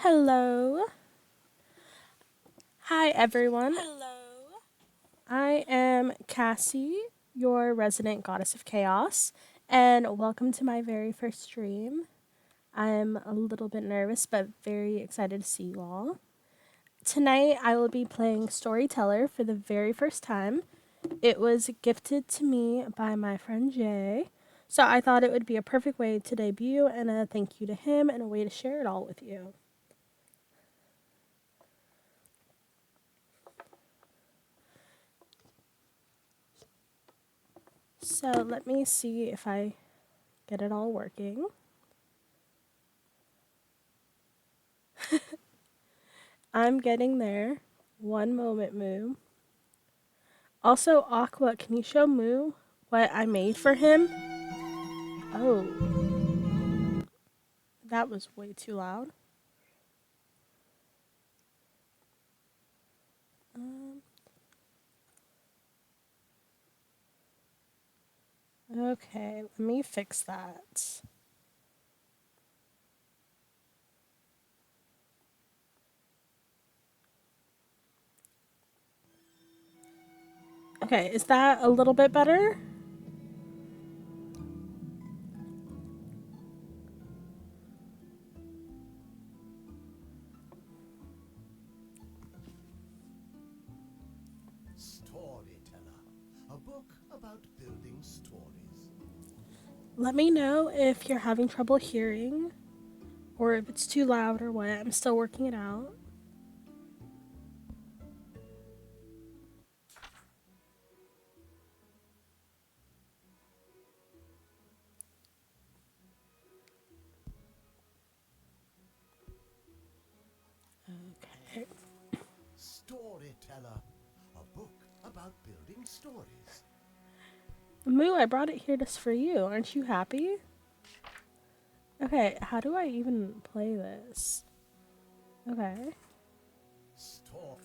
Hello. Hi, everyone. I am Cassie, your resident goddess of chaos, and welcome to my very first stream. I'm a little bit nervous, but very excited to see you all. Tonight, I will be playing Storyteller for the very first time. It was gifted to me by my friend Jay, so I thought it would be a perfect way to debut and a thank you to him and a way to share it all with you. So let me see if I get it all working. I'm getting there. One moment, Moo. Also, Aqua, can you show Moo what I made for him? Oh, that was way too loud. Um, okay, let me fix that. Okay, is that a little bit better? Storyteller, a book about building stories. Let me know if you're having trouble hearing or if it's too loud or what. I'm still working it out. Okay. Storyteller, a book about building stories. Moo, I brought it here just for you. Aren't you happy? Okay, how do I even play this? Okay. Store.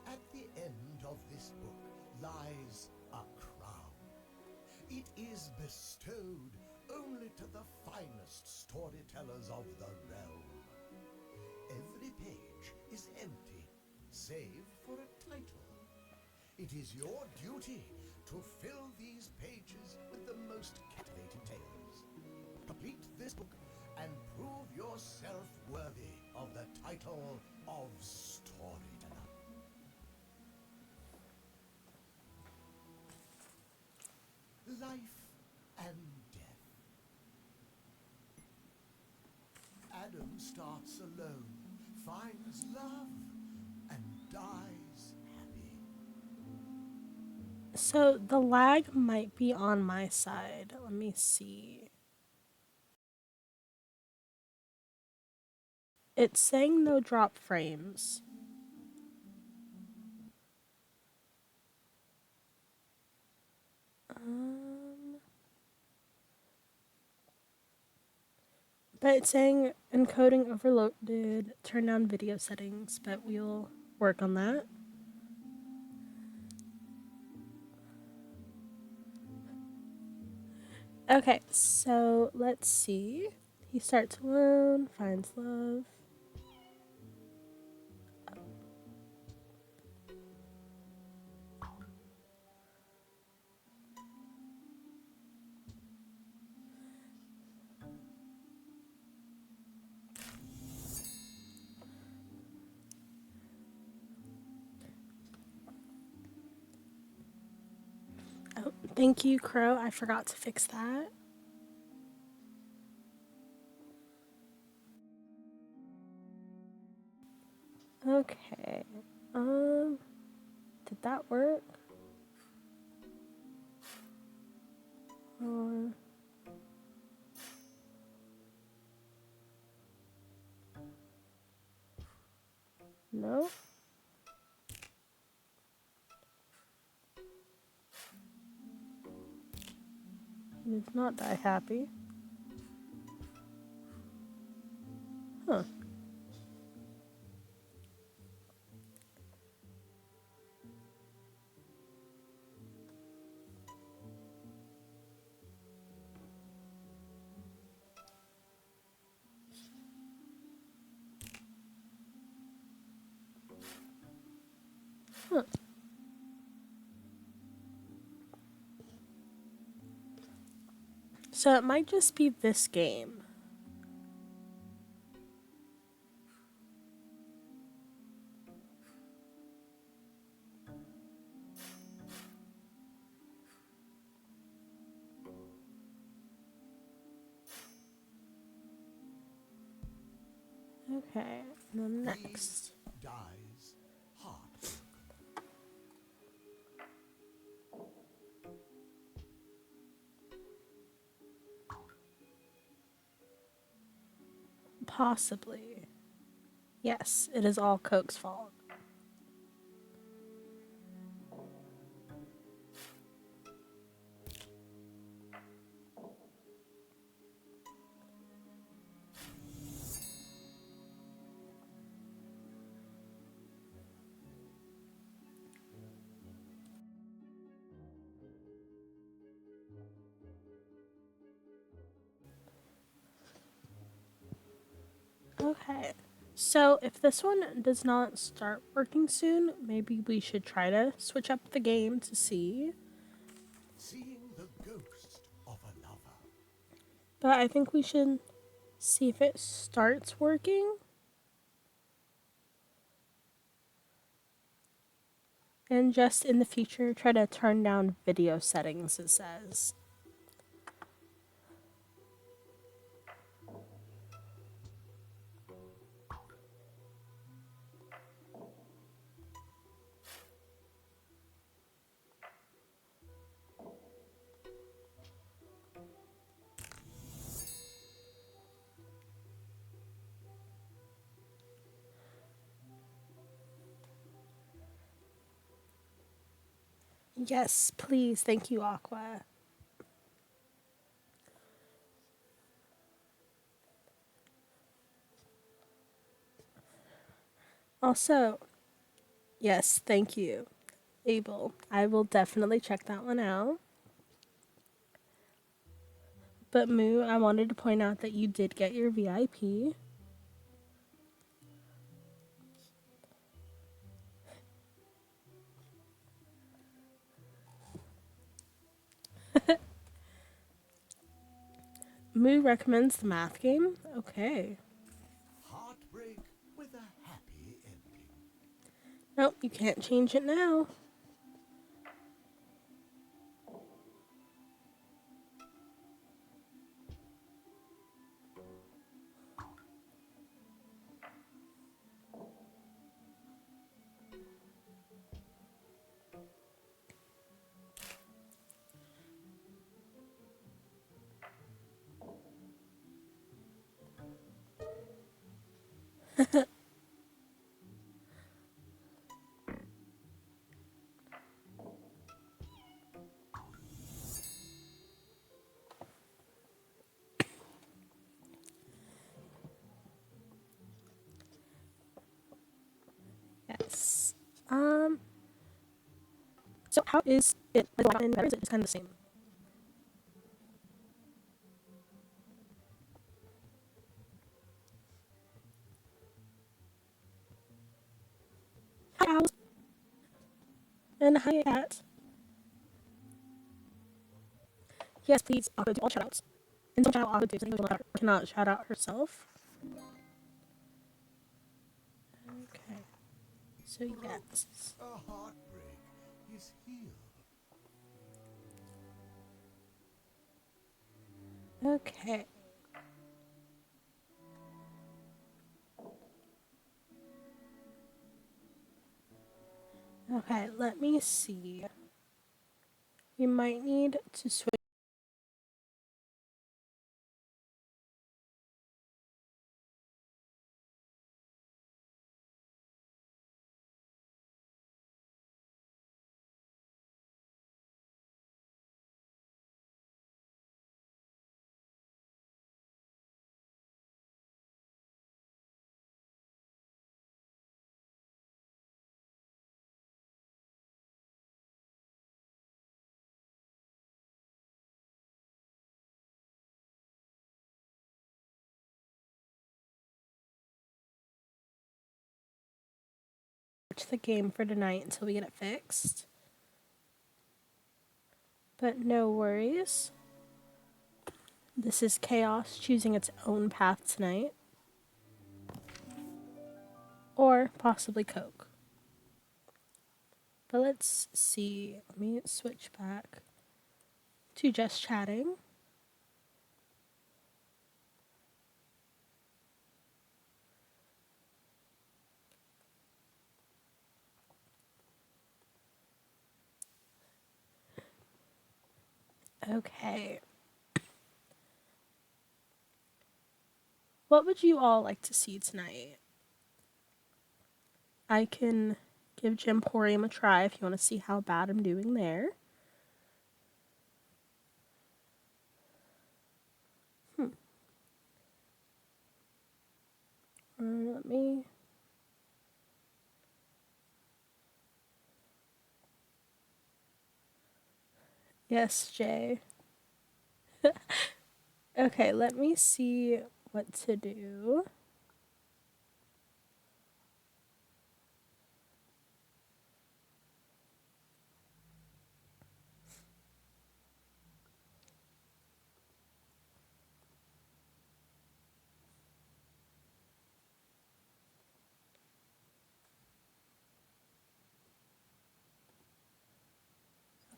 At the end of this book lies a crown. It is bestowed only to the finest storytellers of the realm. Every page is empty, save for a title. It is your duty to fill these pages with the most captivating tales. Complete this book and prove yourself worthy of the title of Storyteller. Life and death. Adam starts alone, finds love, and dies happy. So the lag might be on my side. Let me see. It's saying no drop frames. Um, but it's saying encoding overloaded, turn down video settings, but we'll work on that. Okay, so let's see. He starts alone, finds love. Oh, thank you, Crow. I forgot to fix that. Okay. Um, did that work? Or no? He does not die happy. Huh. So it might just be this game. Okay, and then next. Dies heartbroken. Possibly. Yes, it is all Coke's fault. Okay. So if this one does not start working soon, maybe we should try to switch up the game to see. Seeing the ghost of a lover. But I think we should see if it starts working. And just in the future, try to turn down video settings, it says. Yes, please. Thank you, Aqua. Also, yes, thank you, Abel. I will definitely check that one out. But Moo, I wanted to point out that you did get your VIP. Moo recommends the math game. Okay. Heartbreak with a happy ending. Nope, you can't change it now. Yes. So how is it like a lot better? Is it just kind of the same? Hi, Owls. And hi, Cat. Yes, please, Aqua, do all shoutouts. And don't shout out Aqua too, so I cannot shout out herself. Okay. So, yes. A heartbreak is healed. Okay. Okay, let me see. We might need to switch. The game for tonight until we get it fixed. But no worries. This is chaos choosing its own path tonight. Or possibly Coke. But let's see. Let me switch back to just chatting. Okay. What would you all like to see tonight? I can give Gemporium a try if you want to see how bad I'm doing there. Let me. Yes, Jay. Okay, let me see what to do.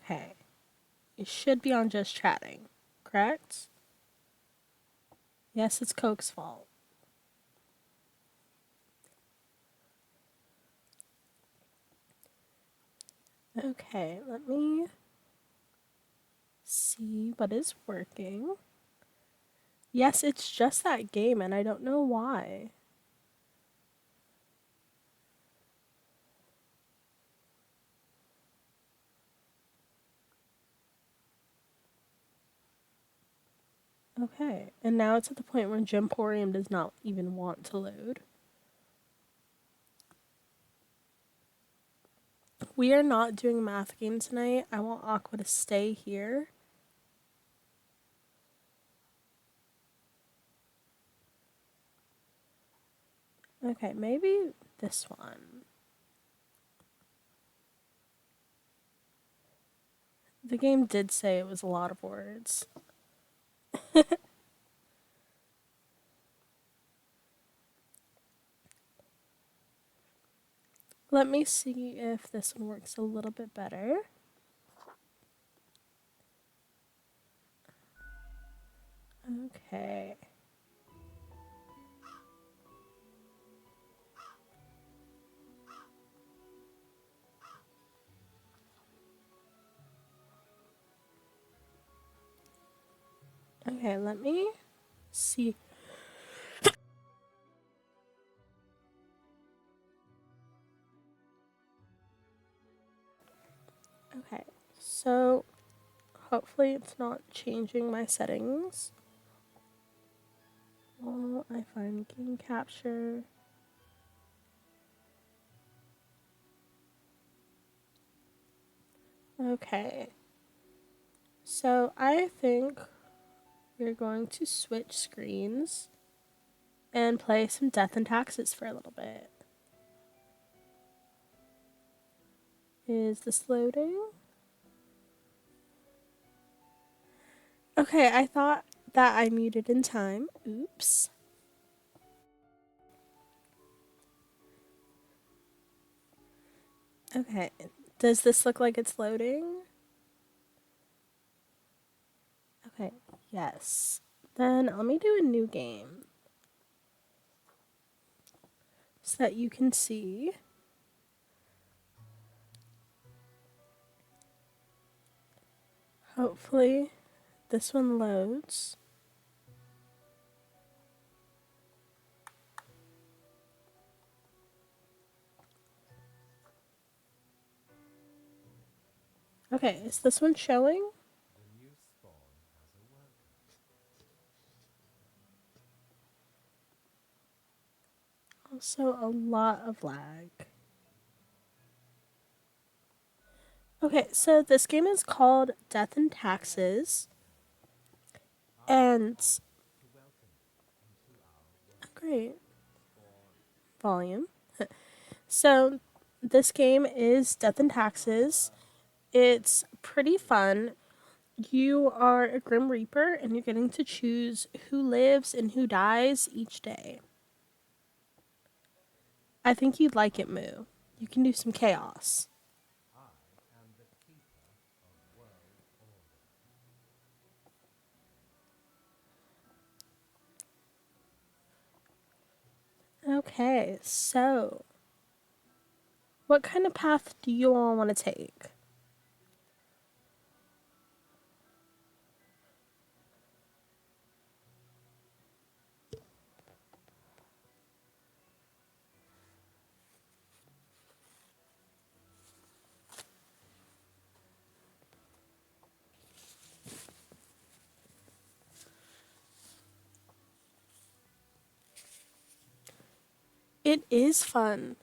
Okay. You should be on just chatting, correct? Yes, it's Coke's fault. Okay, let me see what is working. Yes, it's just that game, and I don't know why. Okay, and now it's at the point where Gemporium does not even want to load. We are not doing math game tonight. I want Aqua to stay here. Okay, maybe this one. The game did say it was a lot of words. Let me see if this one works a little bit better. Okay. Okay, let me see. Okay, so hopefully it's not changing my settings. While I find game capture. Okay. So I think we're going to switch screens and play some Death and Taxes for a little bit. Is this loading? Okay, I thought that I muted in time. Oops. Okay, does this look like it's loading? Okay, yes. Then let me do a new game so that you can see. Hopefully this one loads. Okay, is this one showing? Also a lot of lag. Okay, so this game is called Death and Taxes. And great. Volume. So this game is Death and Taxes. It's pretty fun. You are a Grim Reaper and you're getting to choose who lives and who dies each day. I think you'd like it, Moo. You can do some chaos. I am the keeper of world order. Okay, so what kind of path do you all want to take? It is fun.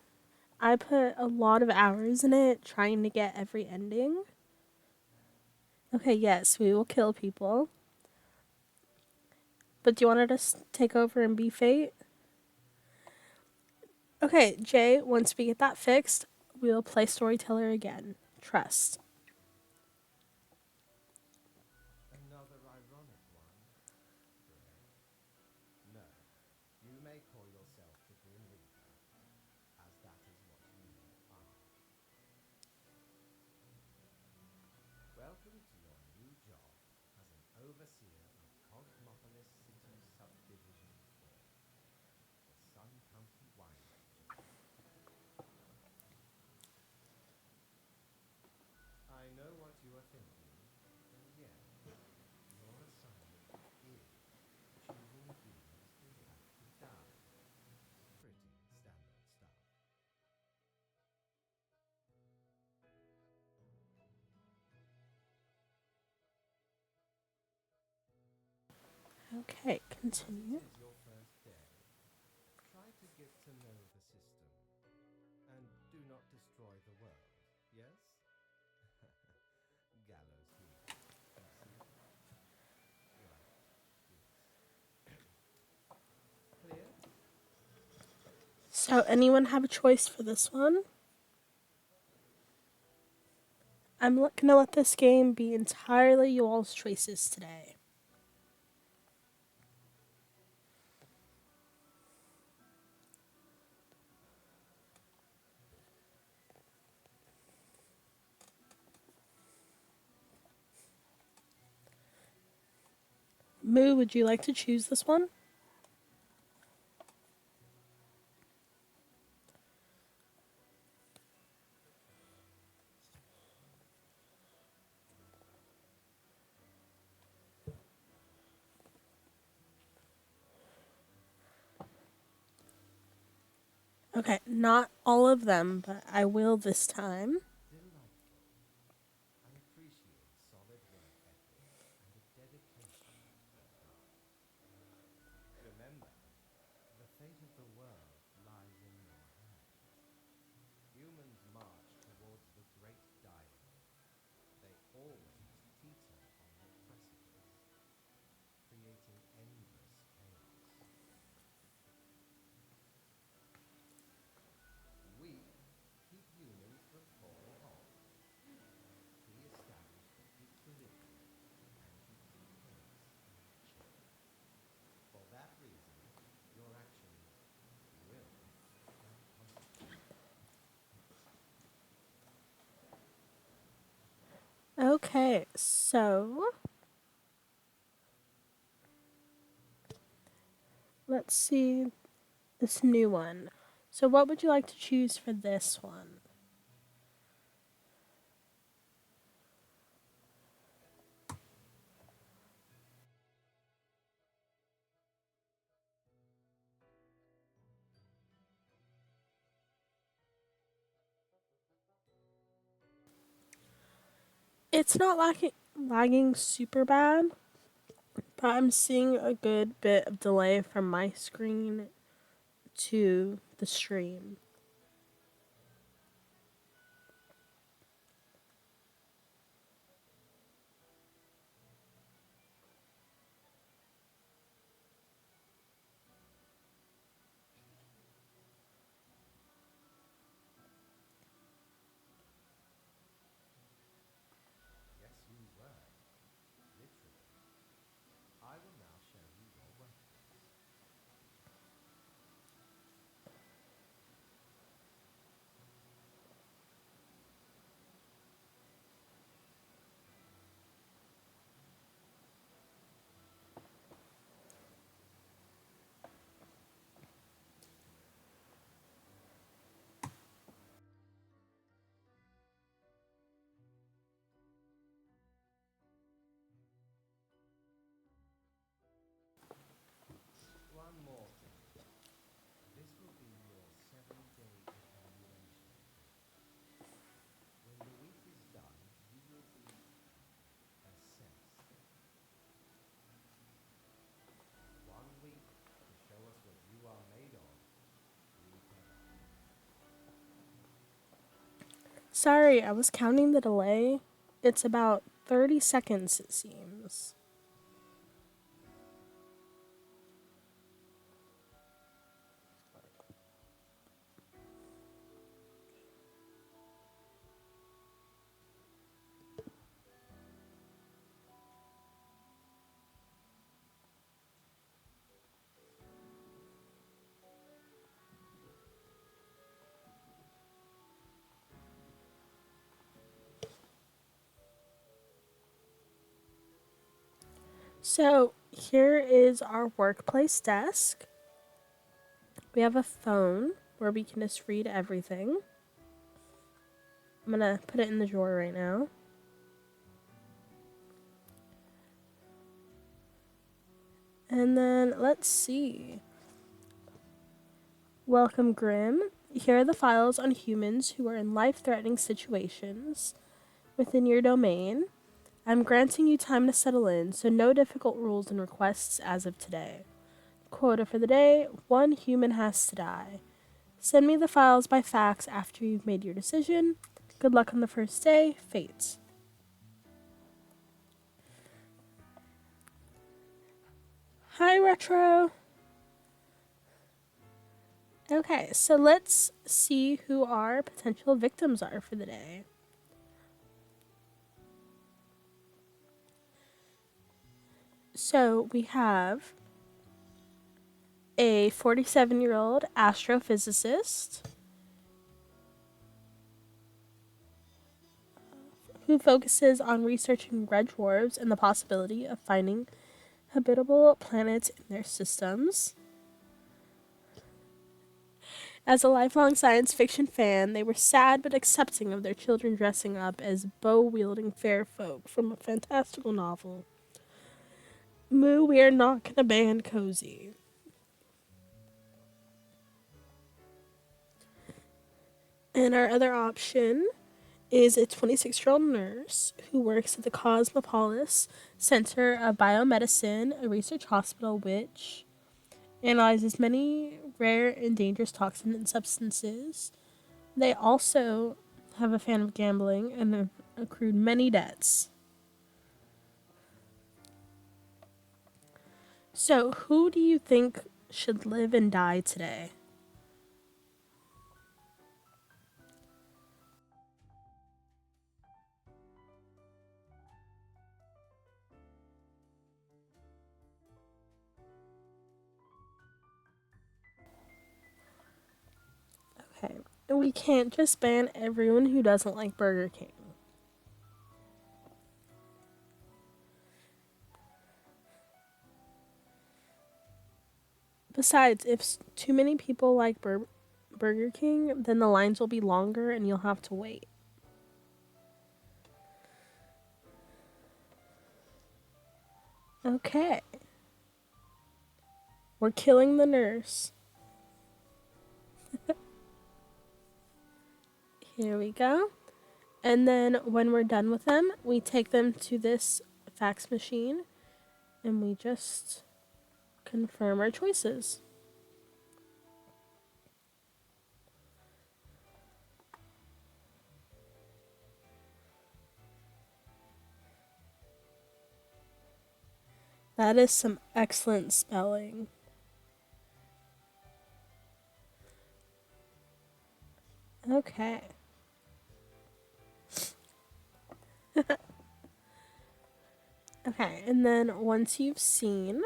I put a lot of hours in it trying to get every ending. Okay, yes, we will kill people. But do you want to just take over and be fate? Okay, Jay, once we get that fixed, we'll play Storyteller again. Trust. Another ironic one, Gray. No, you may call yourself the Grim Reaper, as that is what you are. Welcome to your new job as an overseer of Cosmopolis City Subdivision 4, the Sun County Wine Region. I know what you are thinking, and yes, your assignment is choosing humans who have to die. Pretty standard stuff. Okay, As it continue. is your first day, try to get to know the system. And do not destroy the world, yes? Gallows humor, you see? Right, yes. Clear? So, anyone have a choice for this one? I'm gonna let this game be entirely you all's choices today. Moo, would you like to choose this one? Okay, not all of them, but I will this time. Delightful. I appreciate solid work ethic and a dedication to the craft. Remember, the fate of the world lies in your hands. Humans march towards the great dying. They always teeter on the precipice, creating endless chaos. We keep humans from falling off. We establish equilibrium and we keep chaos in check. For that reason, your actions will have consequences. Okay, so let's see this new one. So, what would you like to choose for this one? It's not lagging super bad, but I'm seeing a good bit of delay from my screen to the stream. Yes, you were. Sorry, I was counting the delay. It's about 30 seconds, it seems. So, here is our workplace desk. We have a phone where we can just read everything. I'm gonna put it in the drawer right now. And then, let's see. Welcome, Grimm. Here are the files on humans who are in life-threatening situations within your domain. I'm granting you time to settle in, so no difficult rules and requests as of today. Quota for the day: 1 human has to die. Send me the files by fax after you've made your decision. Good luck on the first day. Fates. Hi, Retro. Okay, so let's see who our potential victims are for the day. So we have a 47-year-old astrophysicist who focuses on researching red dwarfs and the possibility of finding habitable planets in their systems. As a lifelong science fiction fan, they were sad but accepting of their children dressing up as bow-wielding fair folk from a fantastical novel. Moo, we are not gonna ban cozy. And our other option is a 26-year-old nurse who works at the Cosmopolis Center of Biomedicine, a research hospital which analyzes many rare and dangerous toxins and substances. They also have a fan of gambling and have accrued many debts. So, who do you think should live and die today? Okay. We can't just ban everyone who doesn't like Burger King. Besides, if too many people like Burger King, then the lines will be longer and you'll have to wait. Okay. We're killing the nurse. Here we go. And then when we're done with them, we take them to this fax machine and we just confirm our choices. That is some excellent spelling. Okay. Okay, and then once you've seen,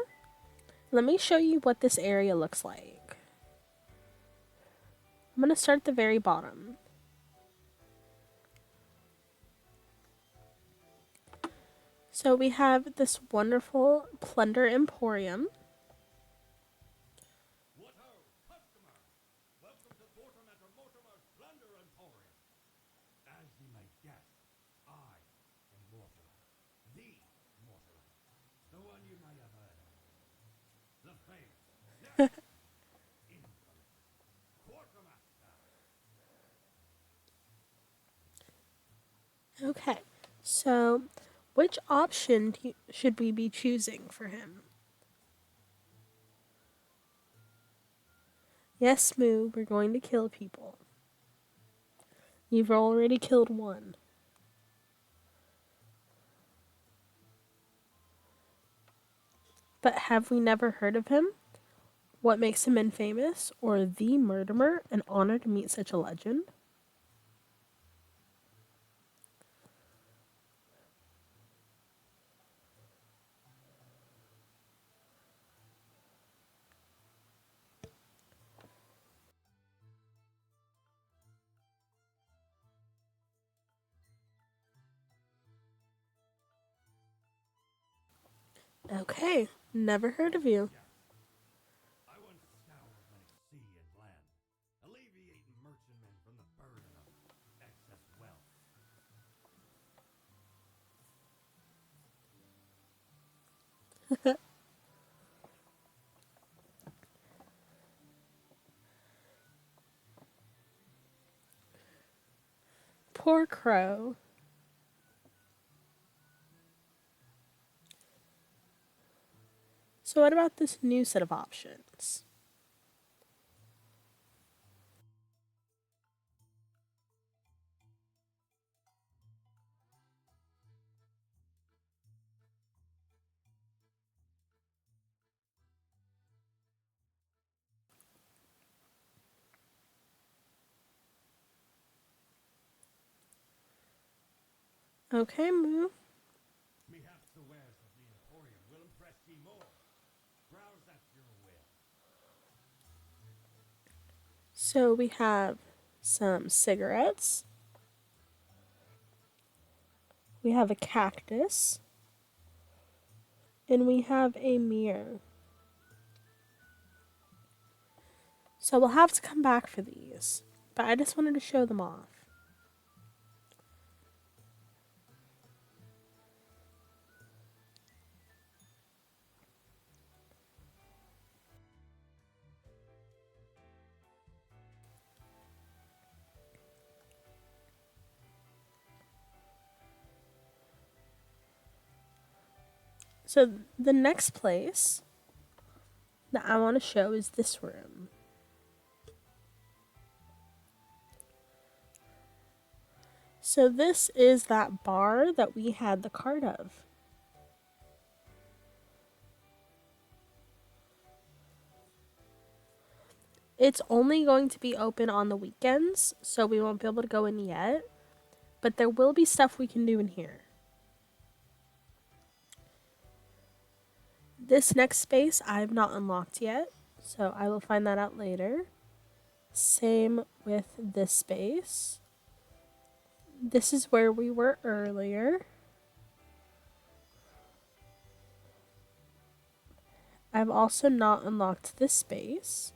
let me show you what this area looks like. I'm going to start at the very bottom. So we have this wonderful plunder emporium. Okay, so which option should we be choosing for him? Yes, Moo, we're going to kill people. You've already killed one. But have we never heard of him? What makes him infamous, or the murderer, an honor to meet such a legend? Okay, never heard of you. I once scoured many sea and land, alleviating merchantmen from the burden of excess wealth. Poor crow. So, what about this new set of options? Okay, Moo. Mayhaps the wares of the Emporium will impress ye more. Browse at your will. So, we have some cigarettes. We have a cactus. And we have a mirror. So, we'll have to come back for these. But I just wanted to show them off. So, the next place that I want to show is this room. So, this is that bar that we had the card of. It's only going to be open on the weekends, so we won't be able to go in yet. But there will be stuff we can do in here. This next space I have not unlocked yet, so I will find that out later. Same with this space. This is where we were earlier. I've also not unlocked this space.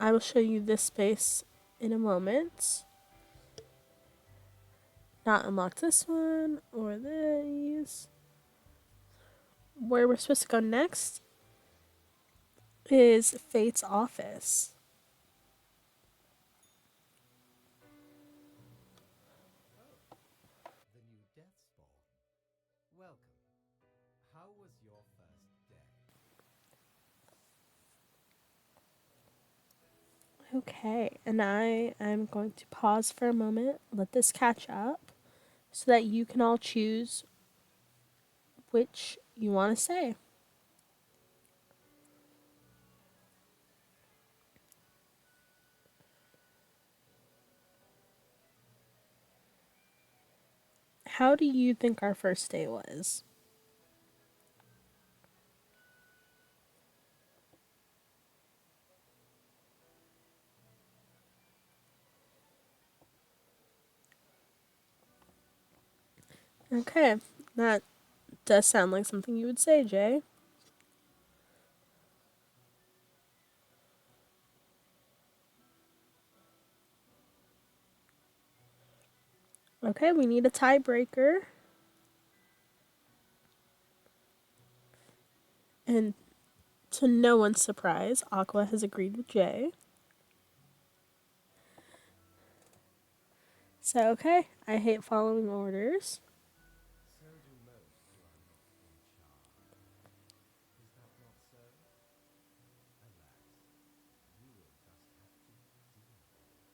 I will show you this space in a moment. Not unlocked this one or these. Where we're supposed to go next is Fate's office. The new death spawn. Welcome. How was your first day? Okay, and I am going to pause for a moment, let this catch up, so that you can all choose which you want to say. How do you think our first day was? Okay, that does sound like something you would say, Jay. Okay, we need a tiebreaker. And to no one's surprise, Aqua has agreed with Jay. So, okay, I hate following orders. So do most who are not in charge. Is that not so? Alas, you will just have to deal with it.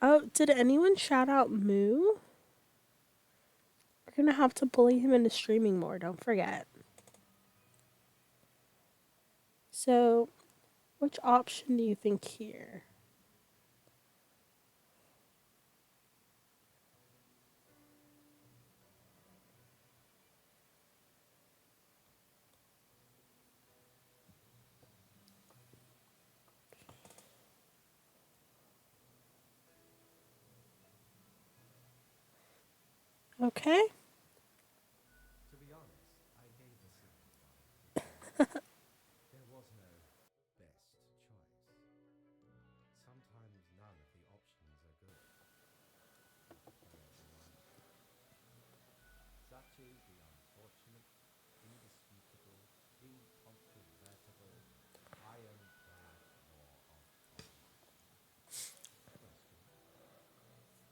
Oh, did anyone shout out Moo? We're gonna have to bully him into streaming more, don't forget. So, which option do you think here? Okay. To be honest, I gave a simplified there was no best choice. Sometimes none of the options are good. Hello, everyone. Such is the unfortunate, indisputable, incontrovertible, ironclad law of probability. Question?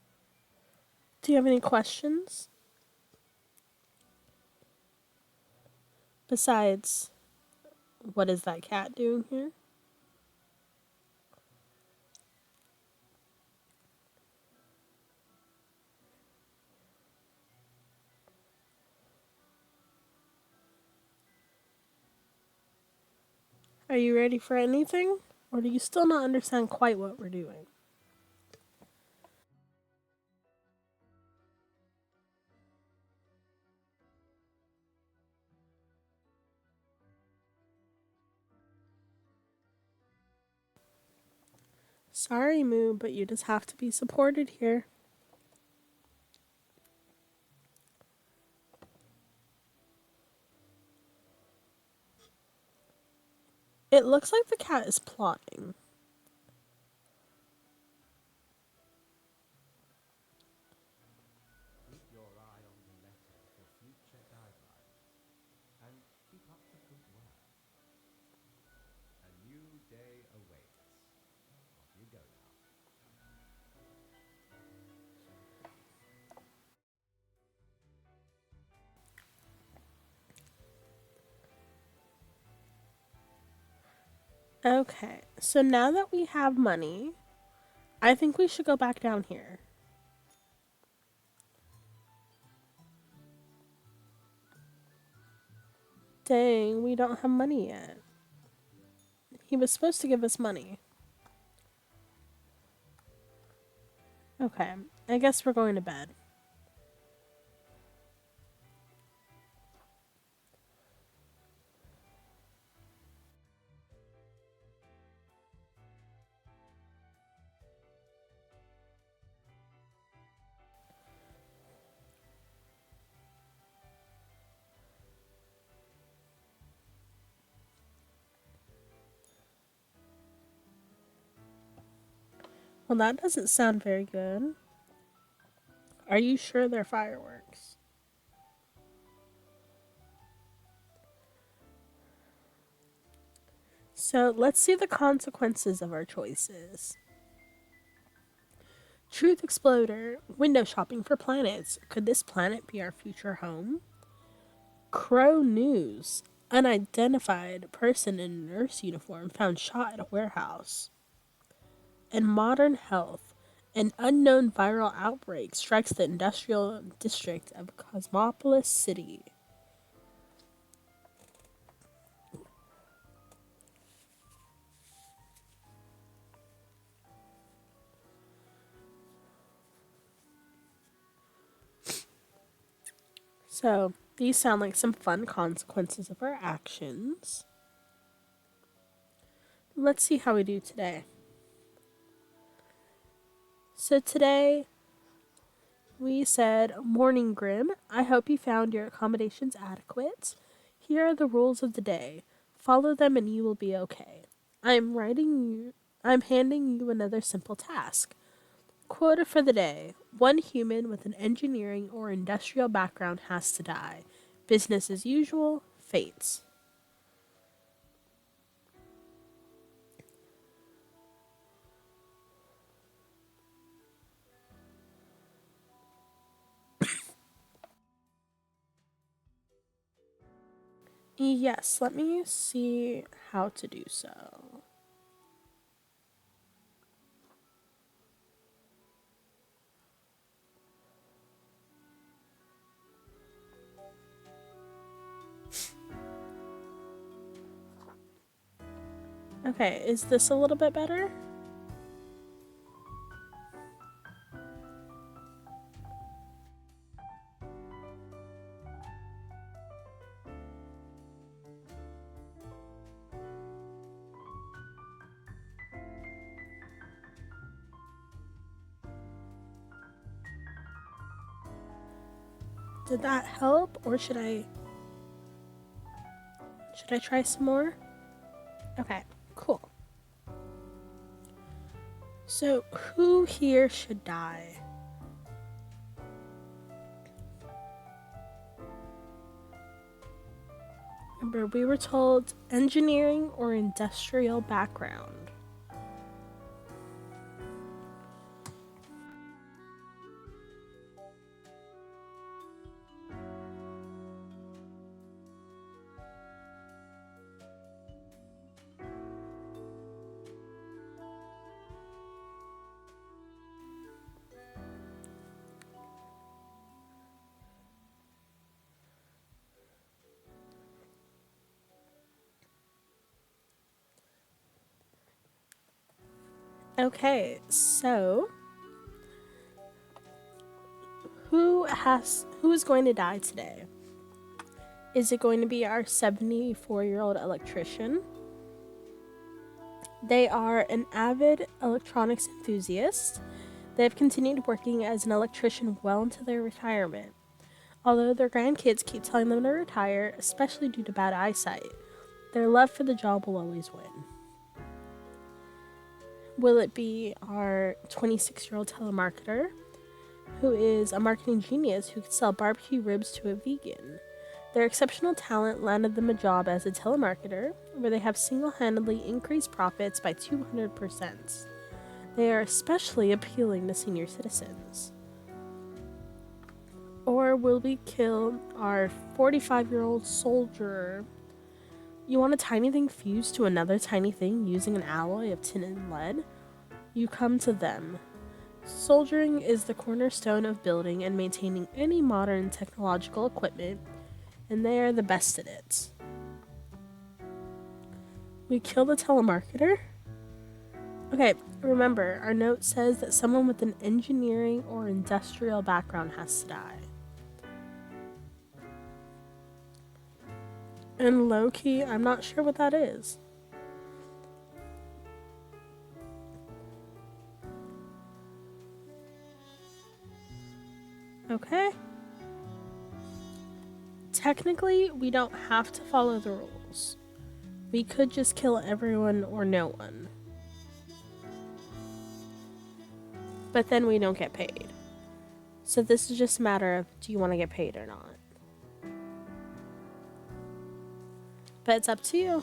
Do you have any questions? Besides, what is that cat doing here? Are you ready for anything? Or do you still not understand quite what we're doing? Sorry, Moo, but you just have to be supported here. It looks like the cat is plotting. Keep your eye on the letter for future guidelines and keep up the good work. A new day awaits. Off you go now. Okay, so now that we have money, I think we should go back down here. Dang, we don't have money yet. He was supposed to give us money. Okay, I guess we're going to bed. Well, that doesn't sound very good. Are you sure they're fireworks? So let's see the consequences of our choices. Truth Exploder, window shopping for planets. Could this planet be our future home? Crow News, unidentified person in nurse uniform found shot at a warehouse. And Modern Health, an unknown viral outbreak strikes the industrial district of Cosmopolis City. So, these sound like some fun consequences of our actions. Let's see how we do today. So, today we said, Morning Grim, I hope you found your accommodations adequate. Here are the rules of the day. Follow them and you will be okay. I'm handing you another simple task. Quota for the day. One human with an engineering or industrial background has to die. Business as usual, fates. Yes, let me see how to do so. Okay, is this a little bit better? Did that help, or should I try some more? Okay, cool. So, who here should die? Remember, we were told engineering or industrial background. Okay, so who is going to die today? Is it going to be our 74-year-old electrician? They are an avid electronics enthusiast. They have continued working as an electrician well into their retirement. Although their grandkids keep telling them to retire, especially due to bad eyesight, their love for the job will always win. Will it be our 26-year-old telemarketer, who is a marketing genius who could sell barbecue ribs to a vegan? Their exceptional talent landed them a job as a telemarketer, where they have single-handedly increased profits by 200%. They are especially appealing to senior citizens. Or will we kill our 45-year-old soldier? You want a tiny thing fused to another tiny thing using an alloy of tin and lead? You come to them. Soldiering is the cornerstone of building and maintaining any modern technological equipment, and they are the best at it. We kill the telemarketer? Okay, remember, our note says that someone with an engineering or industrial background has to die. And low-key, I'm not sure what that is. Okay. Technically, we don't have to follow the rules. We could just kill everyone or no one. But then we don't get paid. So this is just a matter of, do you want to get paid or not? But it's up to you.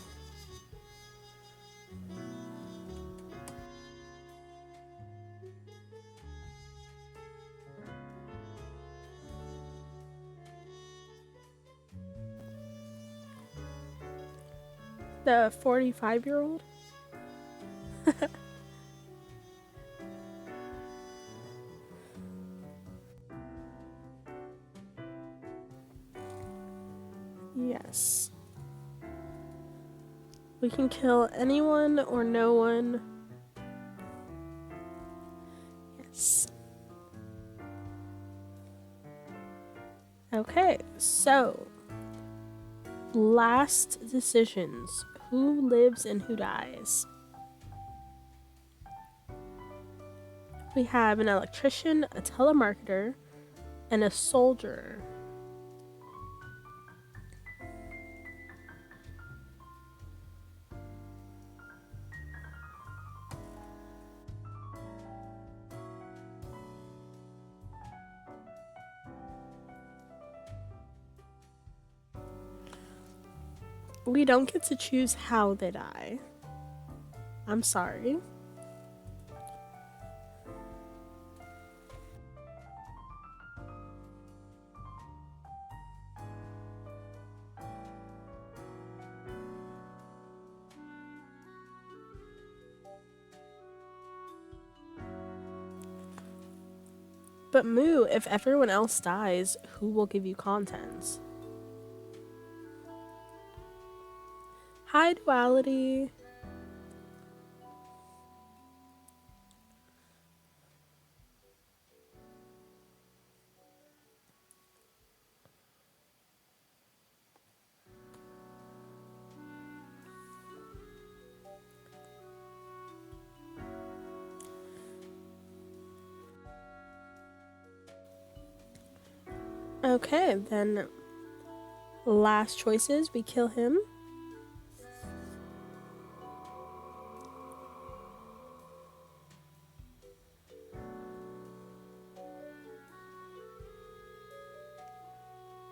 The 45-year-old? Yes. We can kill anyone or no one. Yes. Okay, so last decisions. Who lives and who dies? We have an electrician, a telemarketer, and a soldier. We don't get to choose how they die. I'm sorry. But Moo, if everyone else dies, who will give you contents? Hi, Duality. Okay, then last choices, we kill him.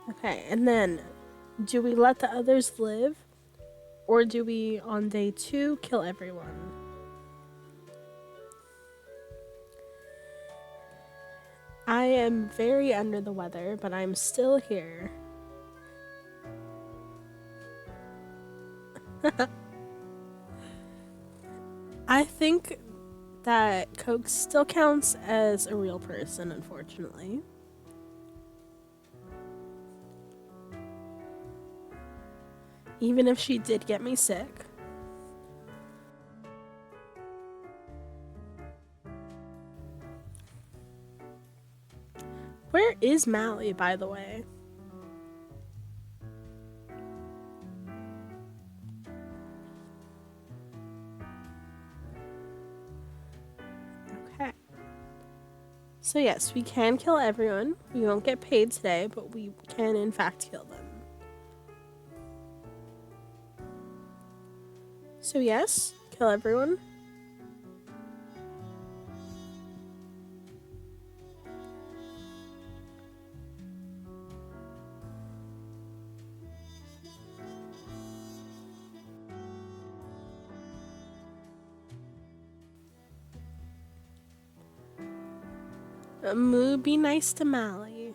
Okay, and then do we let the others live? Or do we, on day 2, kill everyone? I am very under the weather, but I'm still here. I think that Coke still counts as a real person, unfortunately. Even if she did get me sick. Where is Mally, by the way? Okay. So yes, we can kill everyone. We won't get paid today, but we can in fact kill them. So yes, kill everyone. Moo, be nice to Mally.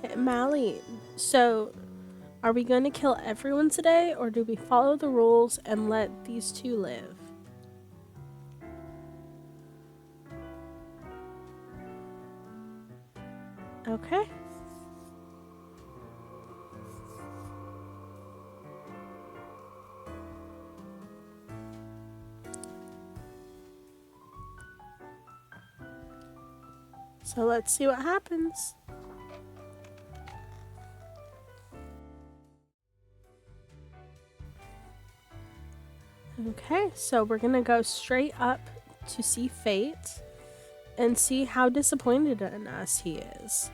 Hey, Mally, so are we going to kill everyone today, or do we follow the rules and let these 2 live? Okay. So let's see what happens. Okay, so we're gonna go straight up to see Fate and see how disappointed in us he is.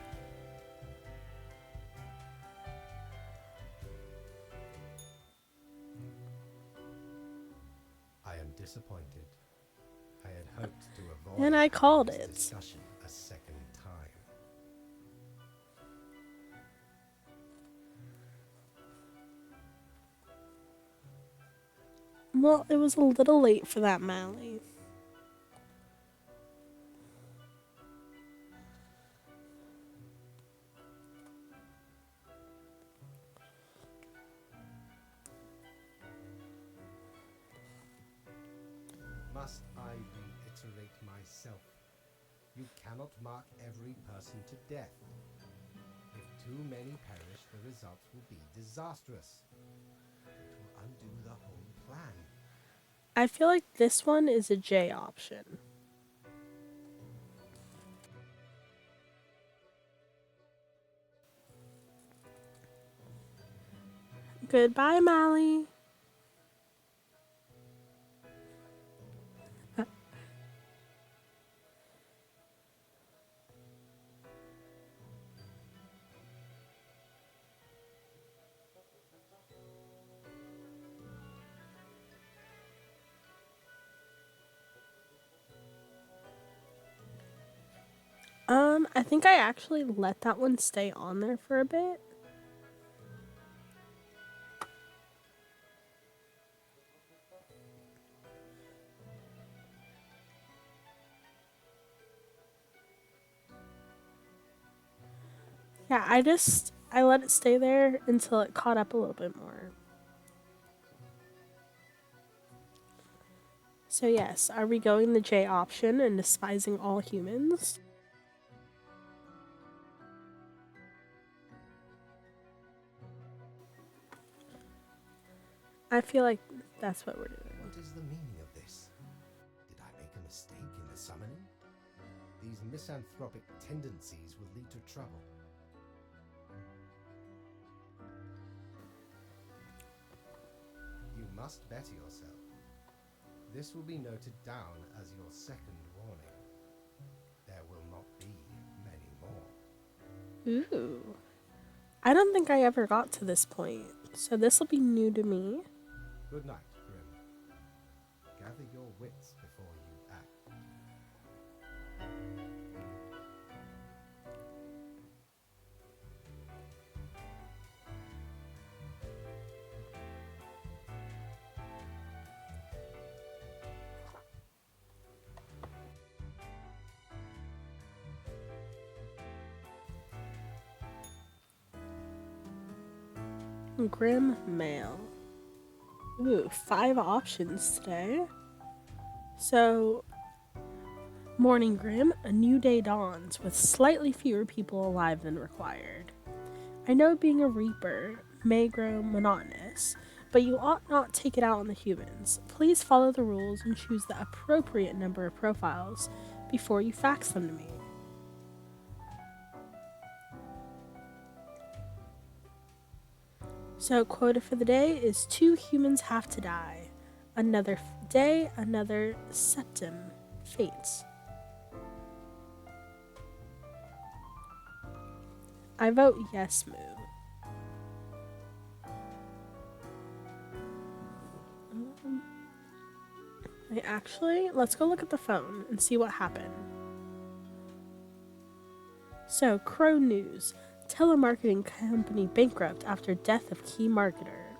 I am disappointed. I had hoped to avoid And I called this it. discussion a second time. Well, it was a little late for that, Mally. Must I reiterate myself? You cannot mark every person to death. If too many perish, the results will be disastrous. It will undo the whole plan. I feel like this one is a J option. Goodbye, Mally. I think I actually let that one stay on there for a bit. Yeah, I let it stay there until it caught up a little bit more. So yes, are we going the J option and despising all humans? I feel like that's what we're doing. What is the meaning of this? Did I make a mistake in the summoning? misanthropic tendencies will lead to trouble. You must better yourself. This will be noted down as your second warning. There will not be many more. Ooh. I don't think I ever got to this point, so this will be new to me. Good night, Grim. Gather your wits before you act. Grim Mail. Ooh, 5 options today. So, Morning Grim, a new day dawns with slightly fewer people alive than required. I know being a reaper may grow monotonous, but you ought not take it out on the humans. Please follow the rules and choose the appropriate number of profiles before you fax them to me. So, quota for the day is 2 humans have to die. Another day, another septum. Fates. I vote yes, Moo. Actually, let's go look at the phone and see what happened. So, Crow News. Telemarketing company bankrupt after death of key marketer.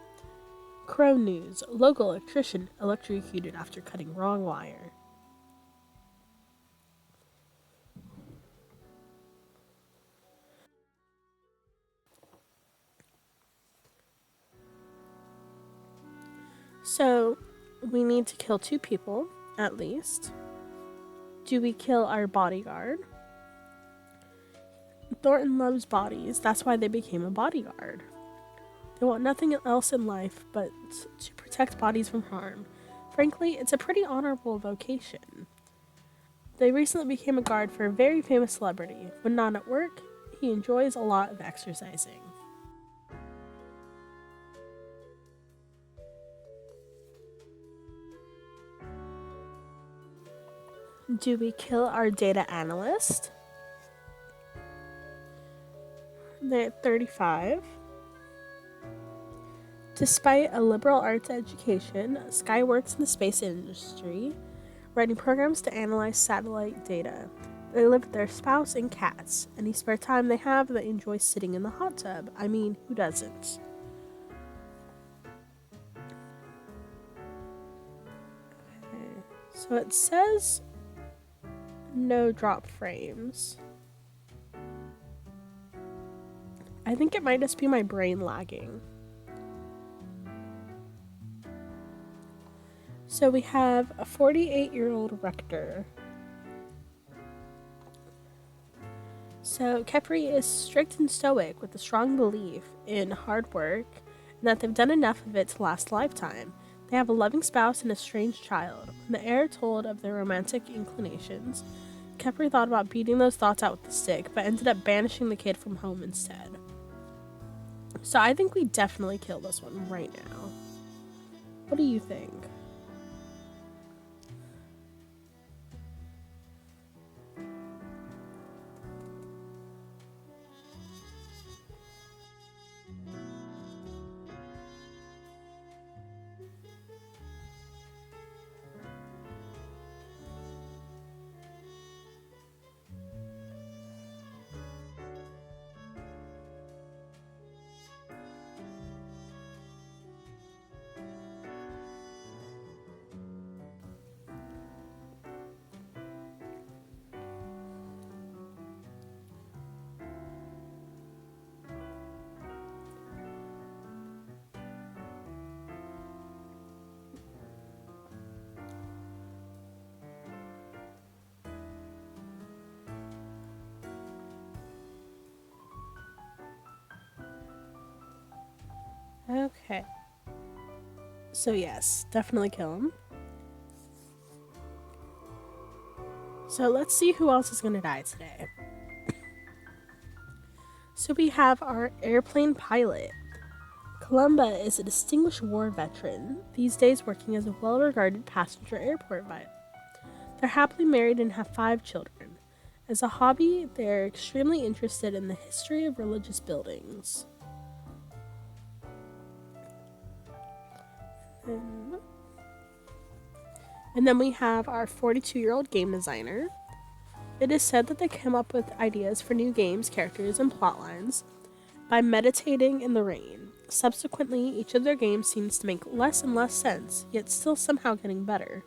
Crow News. Local electrician electrocuted after cutting wrong wire. So, we need to kill 2 people, at least. Do we kill our bodyguard? Thornton loves bodies, that's why they became a bodyguard. They want nothing else in life but to protect bodies from harm. Frankly, it's a pretty honorable vocation. They recently became a guard for a very famous celebrity. When not at work, he enjoys a lot of exercising. Do we kill our data analyst? They're at 35. Despite a liberal arts education, Sky works in the space industry, writing programs to analyze satellite data. They live with their spouse and cats. Any spare time they have, they enjoy sitting in the hot tub. I mean, who doesn't? Okay. So it says no drop frames. I think it might just be my brain lagging. So we have a 48-year-old rector. So Kepri is strict and stoic with a strong belief in hard work and that they've done enough of it to last a lifetime. They have a loving spouse and a strange child. When the heir told of their romantic inclinations, Kepri thought about beating those thoughts out with the stick, but ended up banishing the kid from home instead. So I think we definitely kill this one right now. What do you think? Okay. So yes, definitely kill him. So let's see who else is going to die today. So we have our airplane pilot. Columba is a distinguished war veteran, these days working as a well-regarded passenger airport pilot. They're happily married and have 5 children. As a hobby, they're extremely interested in the history of religious buildings. And then we have our 42-year-old game designer. It is said that they come up with ideas for new games, characters, and plotlines by meditating in the rain. Subsequently, each of their games seems to make less and less sense, yet still somehow getting better.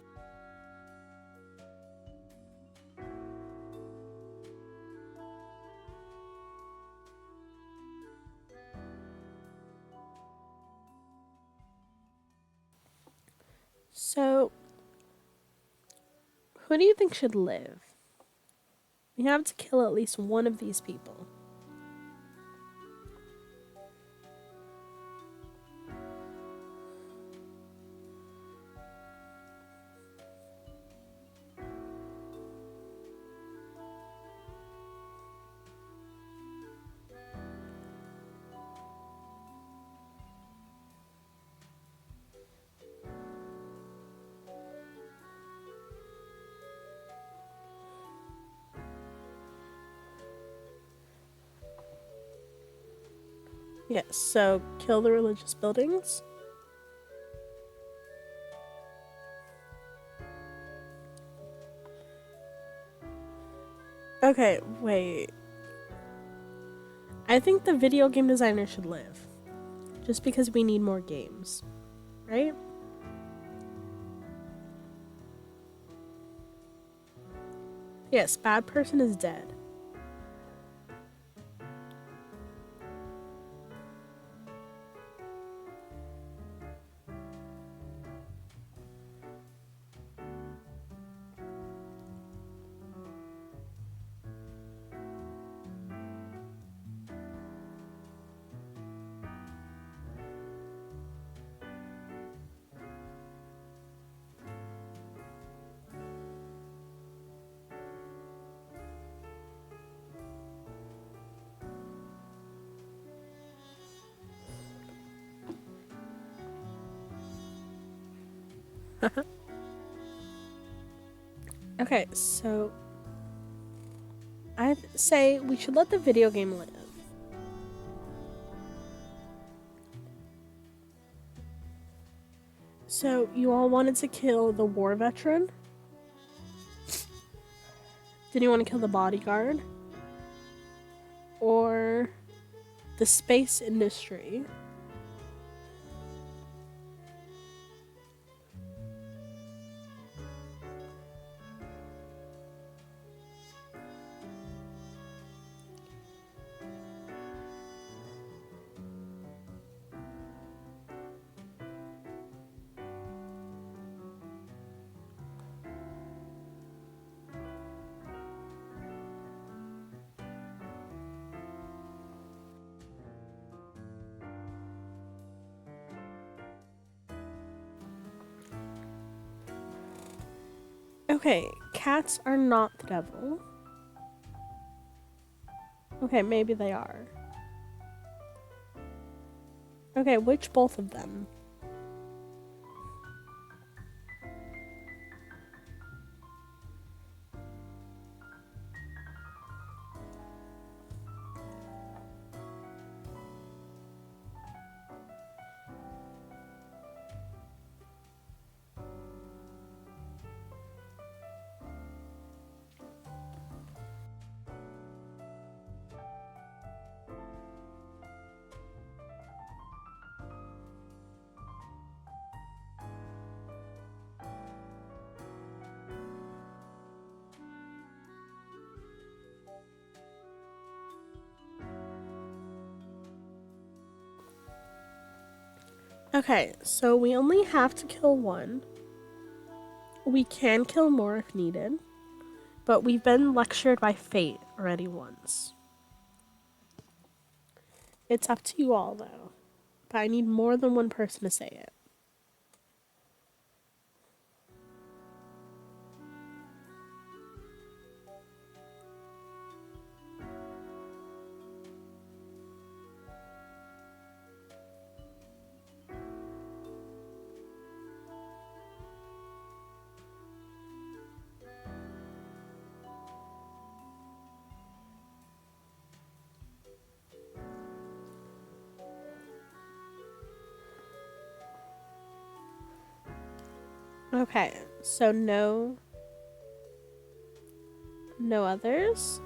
So, who do you think should live? We have to kill at least one of these people. Yes, so kill the religious buildings. Okay, wait. I think the video game designer should live. Just because we need more games. Right? Yes, bad person is dead. Okay, so I say we should let the video game live. So you all wanted to kill the war veteran? Did you want to kill the bodyguard? Or the space industry? Okay, cats are not the devil. Okay, maybe they are. Okay, which both of them? Okay, so we only have to kill one. We can kill more if needed, but we've been lectured by fate already once. It's up to you all, though, but I need more than one person to say it. Okay, so no others.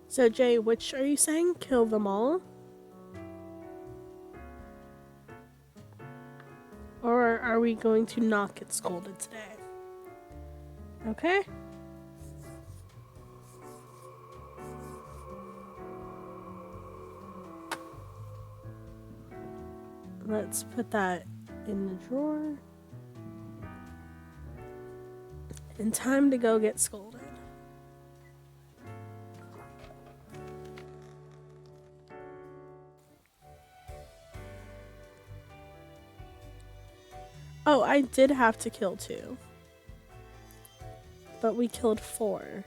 So Jay, which are you saying? Kill them all? Or are we going to not get scolded today? Okay. Let's put that in the drawer. And time to go get scolded. Oh, I did have to kill 2. But we killed 4.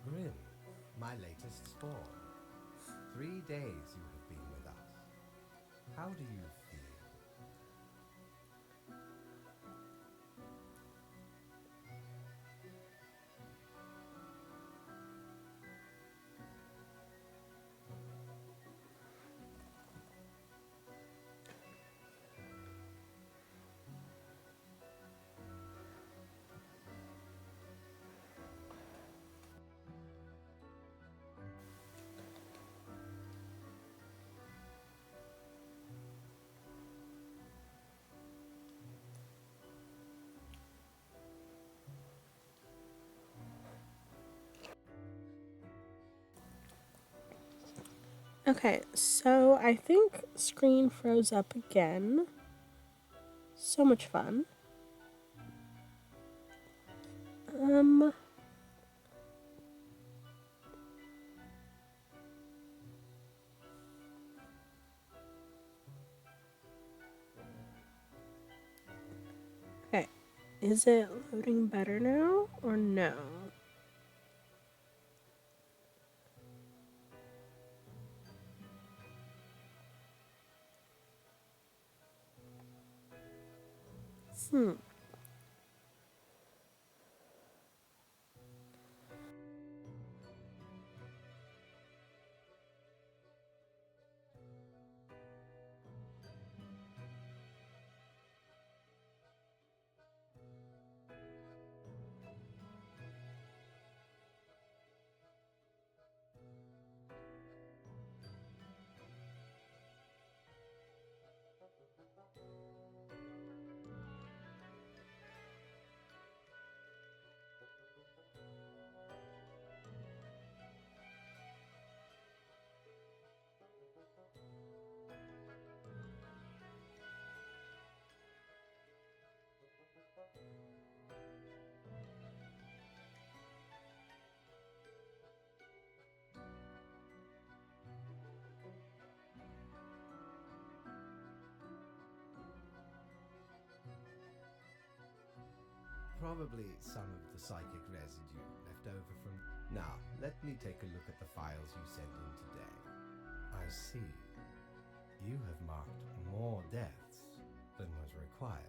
Grim, my latest spawn. 3 days you have been with us. How do you feel? Okay, so I think screen froze up again. So much fun. Okay, is it loading better now or no? Probably some of the psychic residue left over from... Now, let me take a look at the files you sent in today. I see. You have marked more deaths than was required.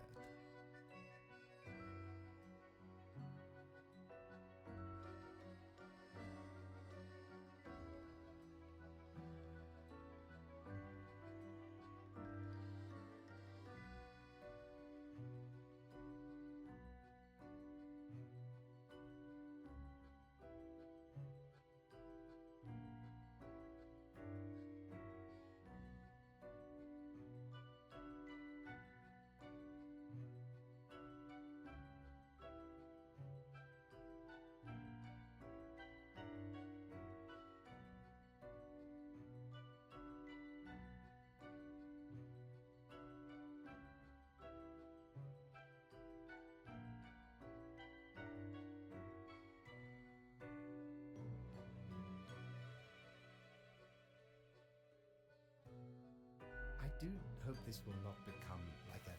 I do hope this will not become like a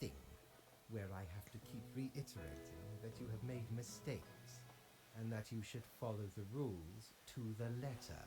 thing where I have to keep reiterating that you have made mistakes. and that you should follow the rules to the letter.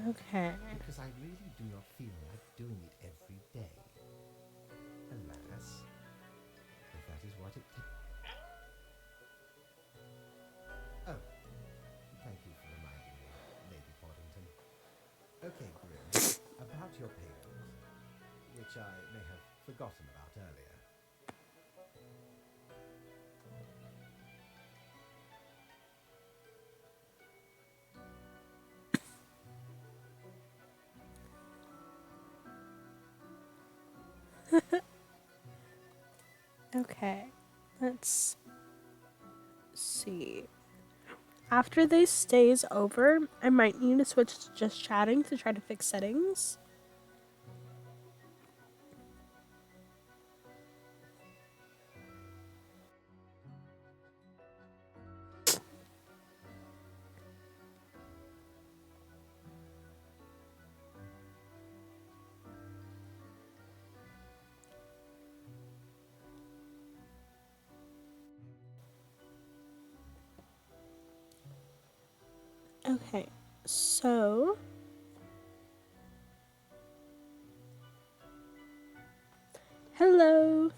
Okay. Because I really do not feel like doing it every day. Alas, if that is what it takes. Oh, thank you for reminding me, Lady Poddington. Okay, Grim, about your payment, which I may have forgotten about earlier. Okay. Let's see. After this day is over, I might need to switch to just chatting to try to fix settings. Okay, so hello.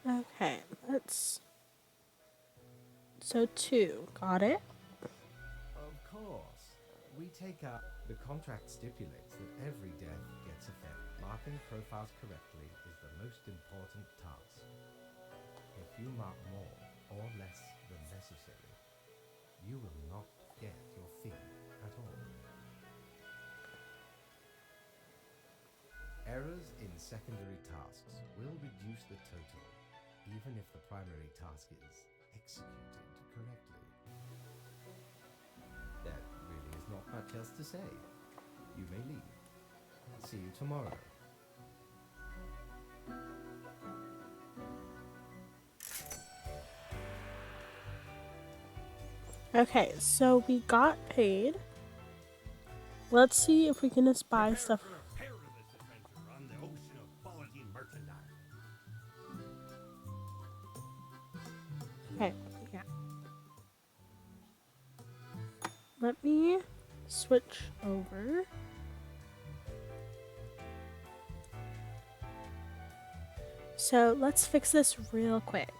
Okay, let's. So 2, got it? Of course. We take up. The contract stipulates that every death gets a fair. Marking profiles correctly is the most important task. If you mark more or less than necessary, you will not get your fee at all. Errors in secondary tasks will reduce the total, even if the primary task is executed correctly. There really is not much else to say. You may leave. See you tomorrow. Okay, so we got paid. Let's see if we can just buy stuff. For a perilous adventure on the ocean of quality merchandise. Okay, yeah. Let me switch over. So let's fix this real quick.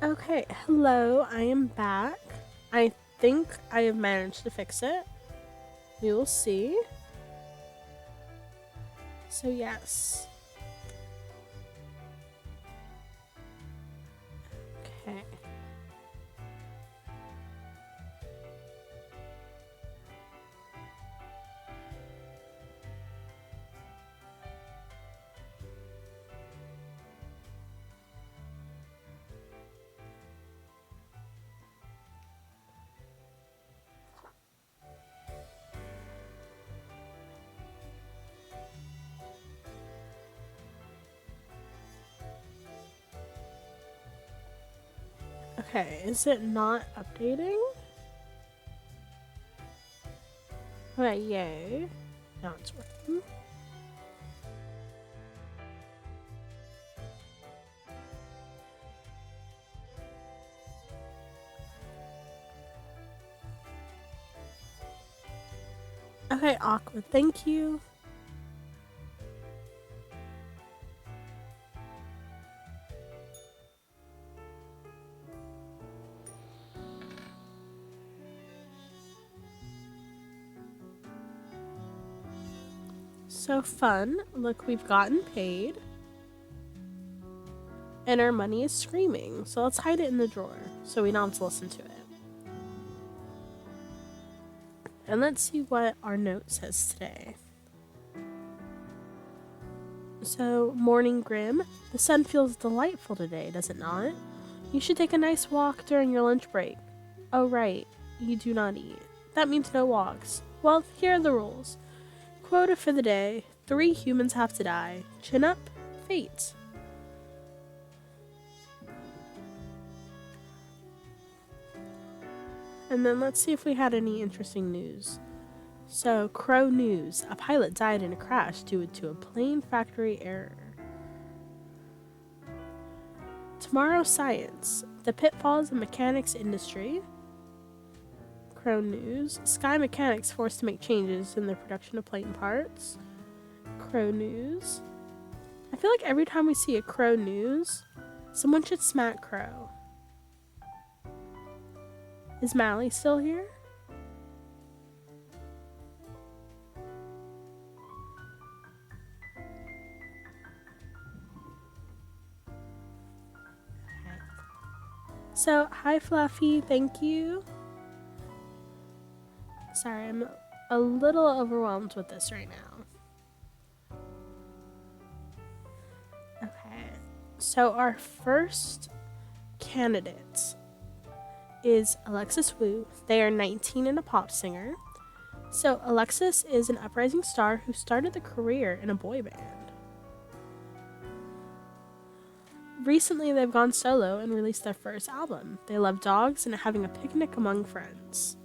Okay, hello, I am back. I think I have managed to fix it. We will see. So, yes. Okay. Okay, is it not updating? Okay, yay. Now it's working. Okay, awkward. Thank you. So fun. Look, we've gotten paid. And our money is screaming. So let's hide it in the drawer so we don't have to listen to it. And let's see what our note says today. So, morning Grim, the sun feels delightful today, does it not? You should take a nice walk during your lunch break. Oh, right, you do not eat. That means no walks. Well, here are the rules. Quota for the day: 3 humans have to die. Chin up, fate. And then let's see if we had any interesting news. So, Crow News. A pilot died in a crash due to a plane factory error. Tomorrow Science. The pitfalls of mechanics industry. Crow News. Sky Mechanics forced to make changes in their production of plane parts. Crow News. I feel like every time we see a Crow News, someone should smack Crow. Is Mally still here? Okay. So, hi Fluffy, thank you. Sorry, I'm a little overwhelmed with this right now. Okay. So, our first candidate is Alexis Wu. They are 19 and a pop singer. So, Alexis is an uprising star who started a career in a boy band. Recently, they've gone solo and released their first album. They love dogs and having a picnic among friends.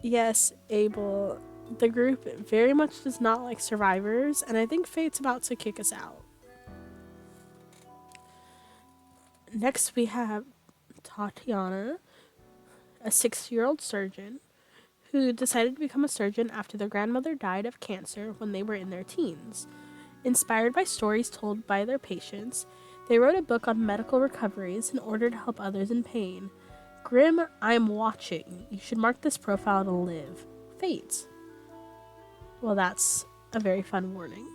Yes, Abel, the group very much does not like survivors, and I think Fate's about to kick us out. Next, we have Tatiana, a 6-year-old surgeon who decided to become a surgeon after their grandmother died of cancer when they were in their teens. Inspired by stories told by their patients, they wrote a book on medical recoveries in order to help others in pain. Grim, I'm watching. You should mark this profile to live. Fate. Well, that's a very fun warning.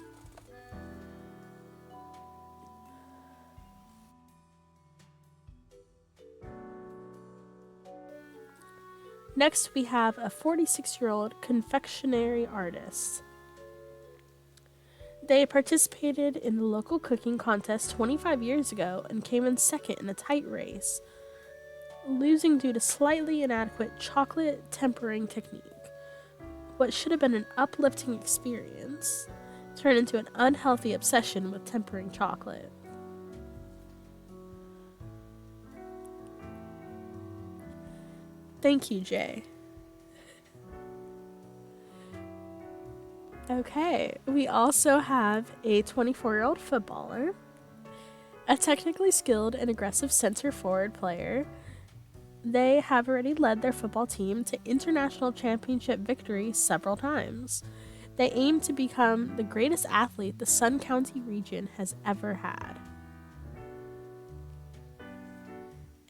Next, we have a 46-year-old confectionery artist. They participated in the local cooking contest 25 years ago and came in second in a tight race, losing due to slightly inadequate chocolate tempering technique. What should have been an uplifting experience turned into an unhealthy obsession with tempering chocolate. Thank you, Jay. Okay, we also have a 24-year-old footballer, a technically skilled and aggressive center forward player. They have already led their football team to international championship victory several times. They aim to become the greatest athlete the Sun County region has ever had.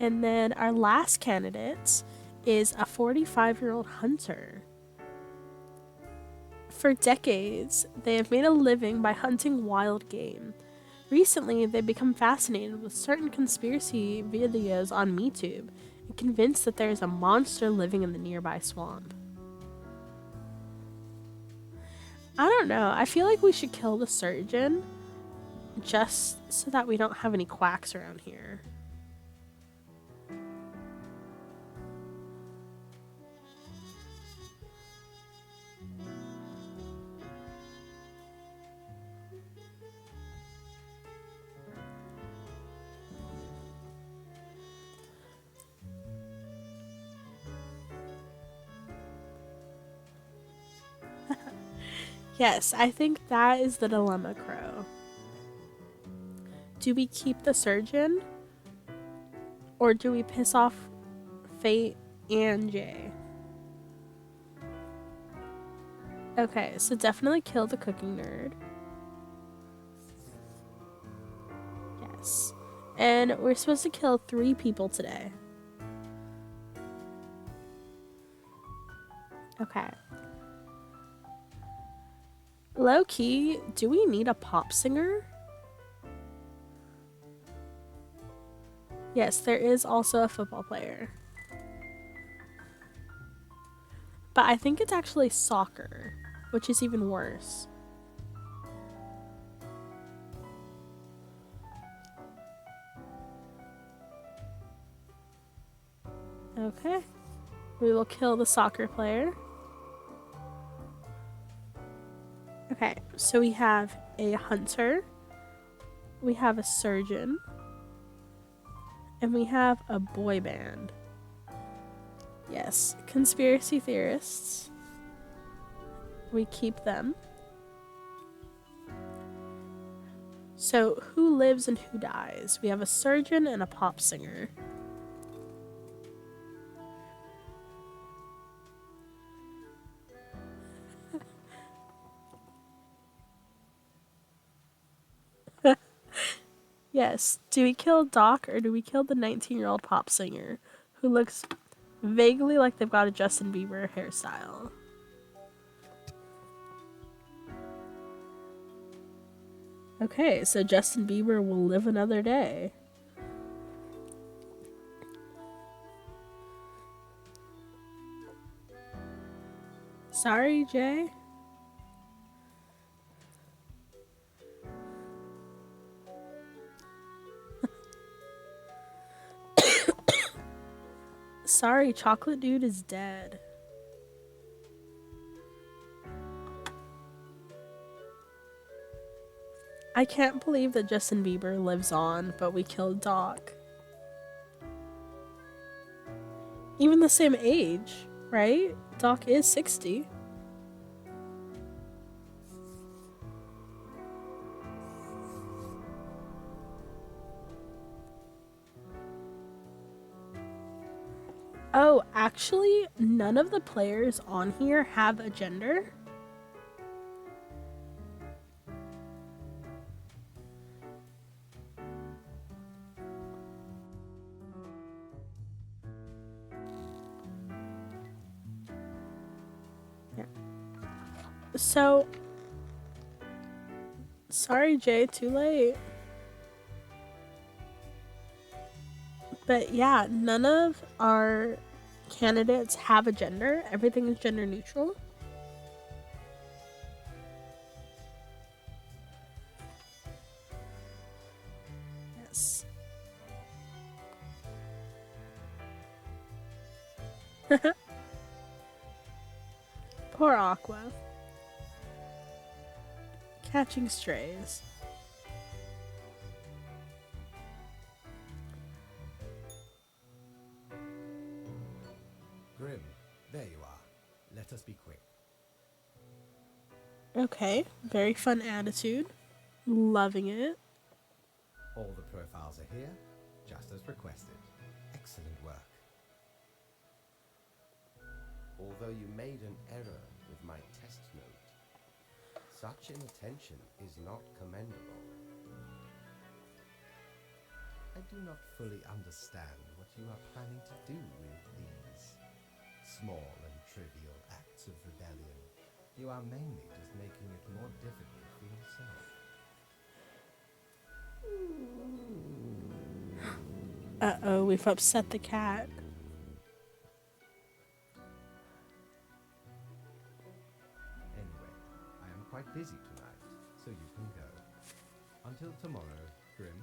And then our last candidate is a 45-year-old hunter. For decades, they have made a living by hunting wild game. Recently, they've become fascinated with certain conspiracy videos on MeTube and convinced that there is a monster living in the nearby swamp. I don't know. I feel like we should kill the surgeon just so that we don't have any quacks around here. Yes, I think that is the dilemma, Crow. Do we keep the surgeon? Or do we piss off Fate and Jay? Okay, so definitely kill the cooking nerd. Yes. And we're supposed to kill 3 people today. Okay. Low key, do we need a pop singer? Yes, there is also a football player. But I think it's actually soccer, which is even worse. Okay. We will kill the soccer player. Okay, so we have a hunter, we have a surgeon, and we have a boy band. Yes, conspiracy theorists. We keep them. So, who lives and who dies? We have a surgeon and a pop singer. Yes, do we kill Doc or do we kill the 19-year-old pop singer who looks vaguely like they've got a Justin Bieber hairstyle? Okay, so Justin Bieber will live another day. Sorry, Jay. Sorry, Chocolate Dude is dead. I can't believe that Justin Bieber lives on, but we killed Doc. Even the same age, right? Doc is 60. Oh, actually, none of the players on here have a gender. Yeah. So, sorry, Jay, too late. But yeah, none of our candidates have a gender. Everything is gender neutral. Yes. Poor Aqua. Catching strays. Grim, there you are. Let us be quick. Okay, very fun attitude. Loving it. All the profiles are here, just as requested. Excellent work. Although you made an error with my test note, such inattention is not commendable. I do not fully understand what you are planning to do with these small and trivial acts of rebellion. You are mainly just making it more difficult for yourself. Uh-oh, we've upset the cat. Anyway, I am quite busy tonight, so you can go. Until tomorrow, Grim.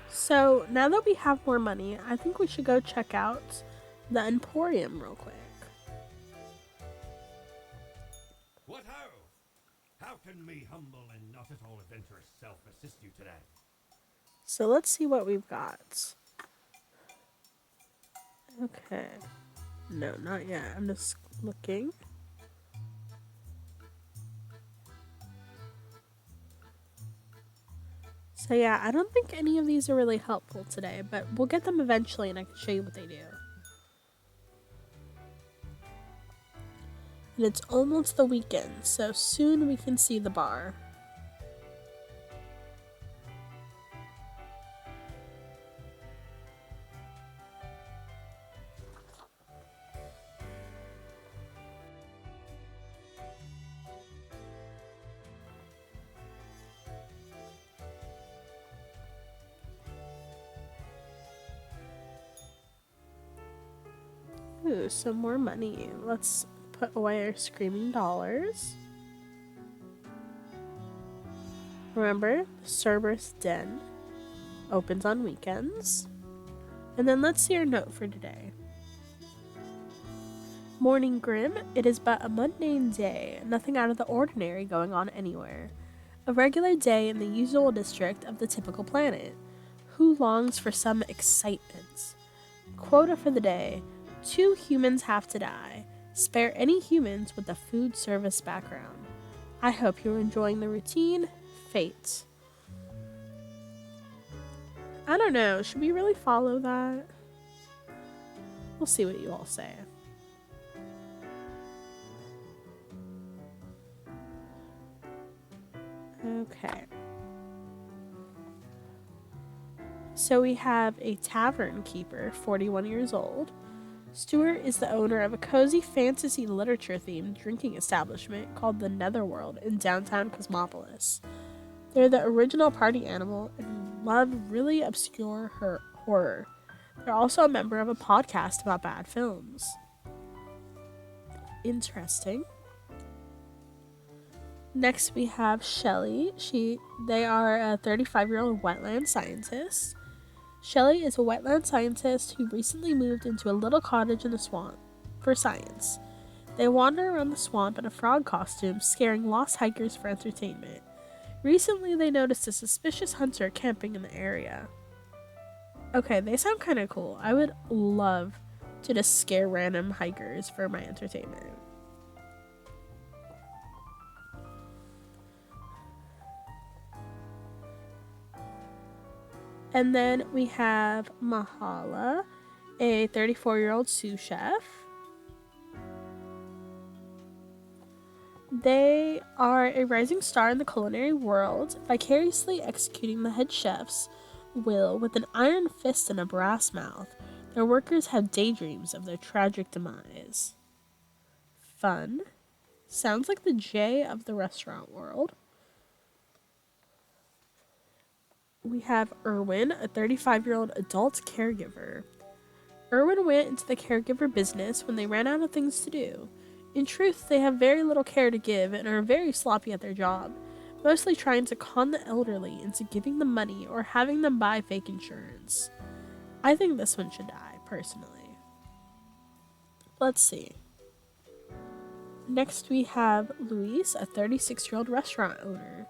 So, now that we have more money, I think we should go check out the Emporium real quick. What ho! How can me humble and not at all adventurous self assist you today? So let's see what we've got. Okay. No, not yet. I'm just looking. So yeah, I don't think any of these are really helpful today, but we'll get them eventually and I can show you what they do. And it's almost the weekend, so soon we can see the bar. Ooh, some more money. Let's put away our screaming dollars. Remember, the Cerberus Den opens on weekends. And then let's see our note for today. Morning Grim, it is but a mundane day, nothing out of the ordinary going on anywhere. A regular day in the usual district of the typical planet. Who longs for some excitement? Quota for the day: 2 humans have to die. Spare any humans with a food service background. I hope you're enjoying the routine. Fate. I don't know, should we really follow that? We'll see what you all say. Okay. So we have a tavern keeper, 41 years old. Stuart is the owner of a cozy fantasy literature-themed drinking establishment called the Netherworld in downtown Cosmopolis. They're the original party animal and love really obscure horror. They're also a member of a podcast about bad films. Interesting. Next we have Shelley. They are a 35-year-old wetland scientist. Shelley is a wetland scientist who recently moved into a little cottage in the swamp for science. They wander around the swamp in a frog costume, scaring lost hikers for entertainment. Recently, they noticed a suspicious hunter camping in the area. Okay, they sound kind of cool. I would love to just scare random hikers for my entertainment. And then we have Mahala, a 34-year-old sous chef. They are a rising star in the culinary world, vicariously executing the head chef's will with an iron fist and a brass mouth. Their workers have daydreams of their tragic demise. Fun. Sounds like the J of the restaurant world. We have Erwin, a 35-year-old adult caregiver. Erwin went into the caregiver business when they ran out of things to do. In truth, they have very little care to give and are very sloppy at their job, mostly trying to con the elderly into giving them money or having them buy fake insurance. I think this one should die, personally. Let's see. Next we have Luis, a 36-year-old restaurant owner.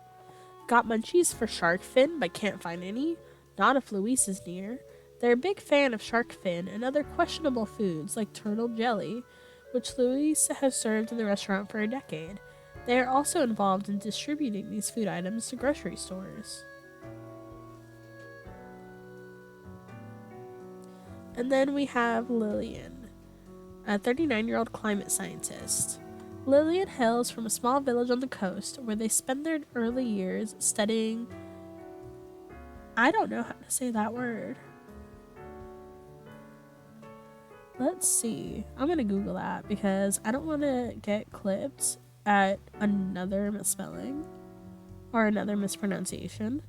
Got munchies for shark fin but can't find any? Not if Luis is near. They're a big fan of shark fin and other questionable foods like turtle jelly, which Luis has served in the restaurant for a decade. They are also involved in distributing these food items to grocery stores. And then we have Lillian, a 39-year-old climate scientist. Lillian hails from a small village on the coast where they spend their early years studying. I don't know how to say that word. Let's see. I'm going to Google that because I don't want to get clipped at another misspelling or another mispronunciation.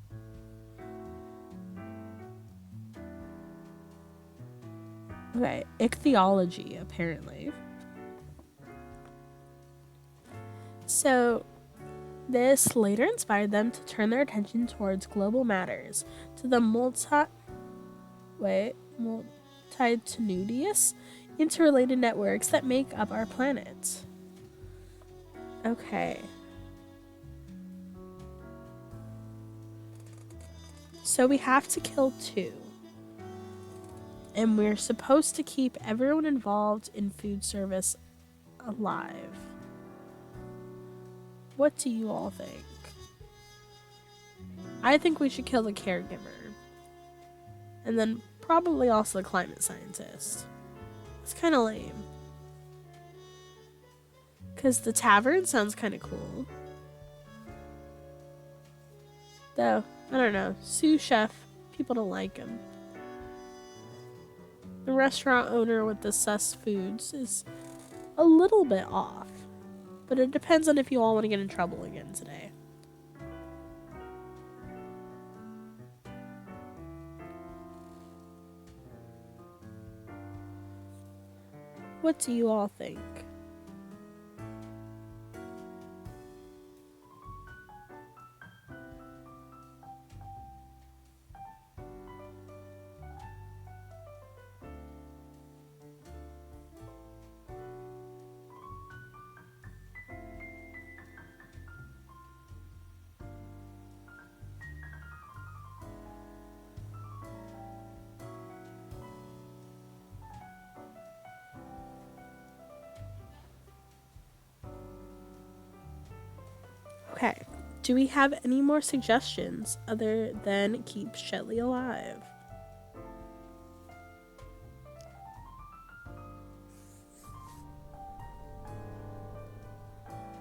Okay, ichthyology, apparently. So, this later inspired them to turn their attention towards global matters, to the multitudinous interrelated networks that make up our planet. Okay. So we have to kill 2. And we're supposed to keep everyone involved in food service alive. What do you all think? I think we should kill the caregiver. And then probably also the climate scientist. It's kind of lame. Because the tavern sounds kind of cool. Though, I don't know. Sous chef, people don't like him. The restaurant owner with the sus foods is a little bit off. But it depends on if you all want to get in trouble again today. What do you all think? Okay, do we have any more suggestions other than keep Shetly alive?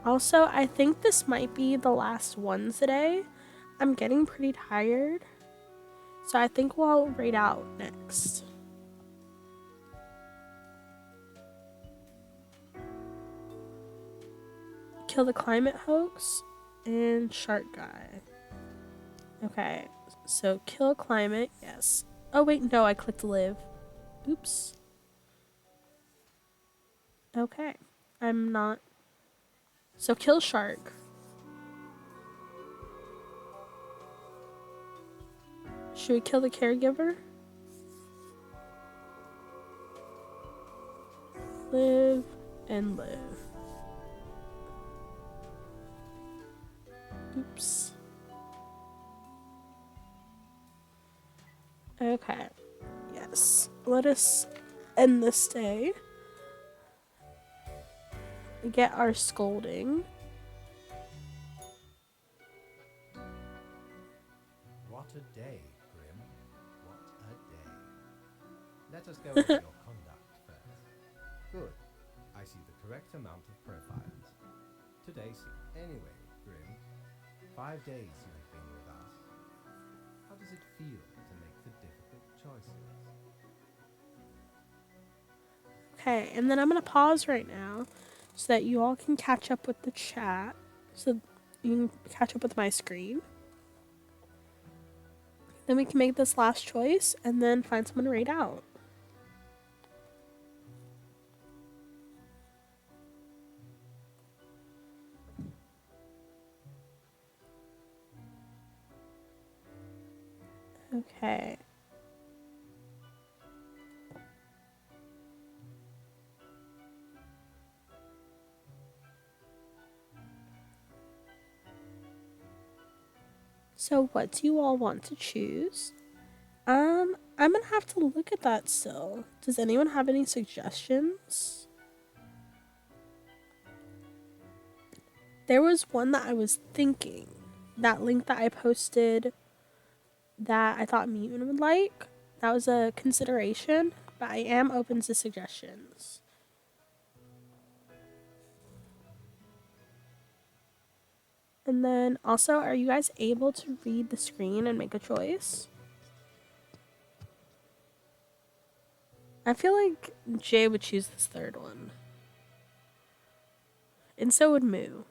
Also, I think this might be the last one today. I'm getting pretty tired, so I think we'll raid out next. Kill the climate hoax and shark guy. Okay, so kill climate, yes. Oh wait, no, I clicked live. Oops. Okay, I'm not. So kill shark. Should we kill the caregiver? Live and live. Oops. Okay. Yes. Let us end this day. Get our scolding. What a day, Grim. What a day. Let us go over your conduct first. Good. I see the correct amount of profiles. Today's... Anyway, Grim, 5 days you have been with us. How does it feel to make the difficult choices? Okay, and then I'm going to pause right now so that you all can catch up with the chat. So you can catch up with my screen. Then we can make this last choice and then find someone to raid out. Okay. So what do you all want to choose? I'm gonna have to look at that still. Does anyone have any suggestions? There was one that I was thinking. That link that I posted that I thought Mutant would like. That was a consideration, but I am open to suggestions. And then also, are you guys able to read the screen and make a choice? I feel like Jay would choose this third one. And so would Moo.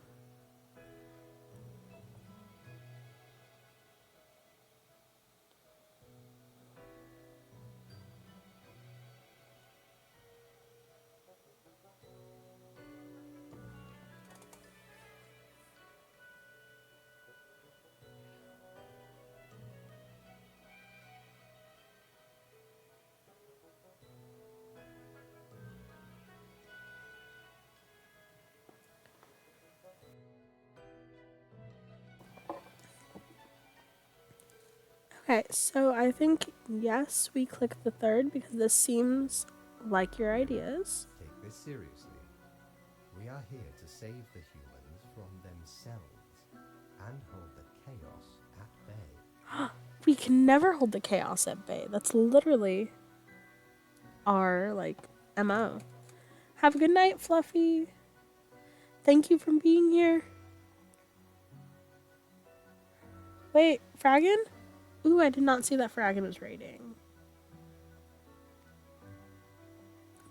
Okay, so I think yes, we click the third because this seems like your ideas. Take this seriously. We are here to save the humans from themselves and hold the chaos at bay. We can never hold the chaos at bay. That's literally our, MO. Have a good night, Fluffy. Thank you for being here. Wait, Fraggin? Ooh, I did not see that Fraggin was raiding.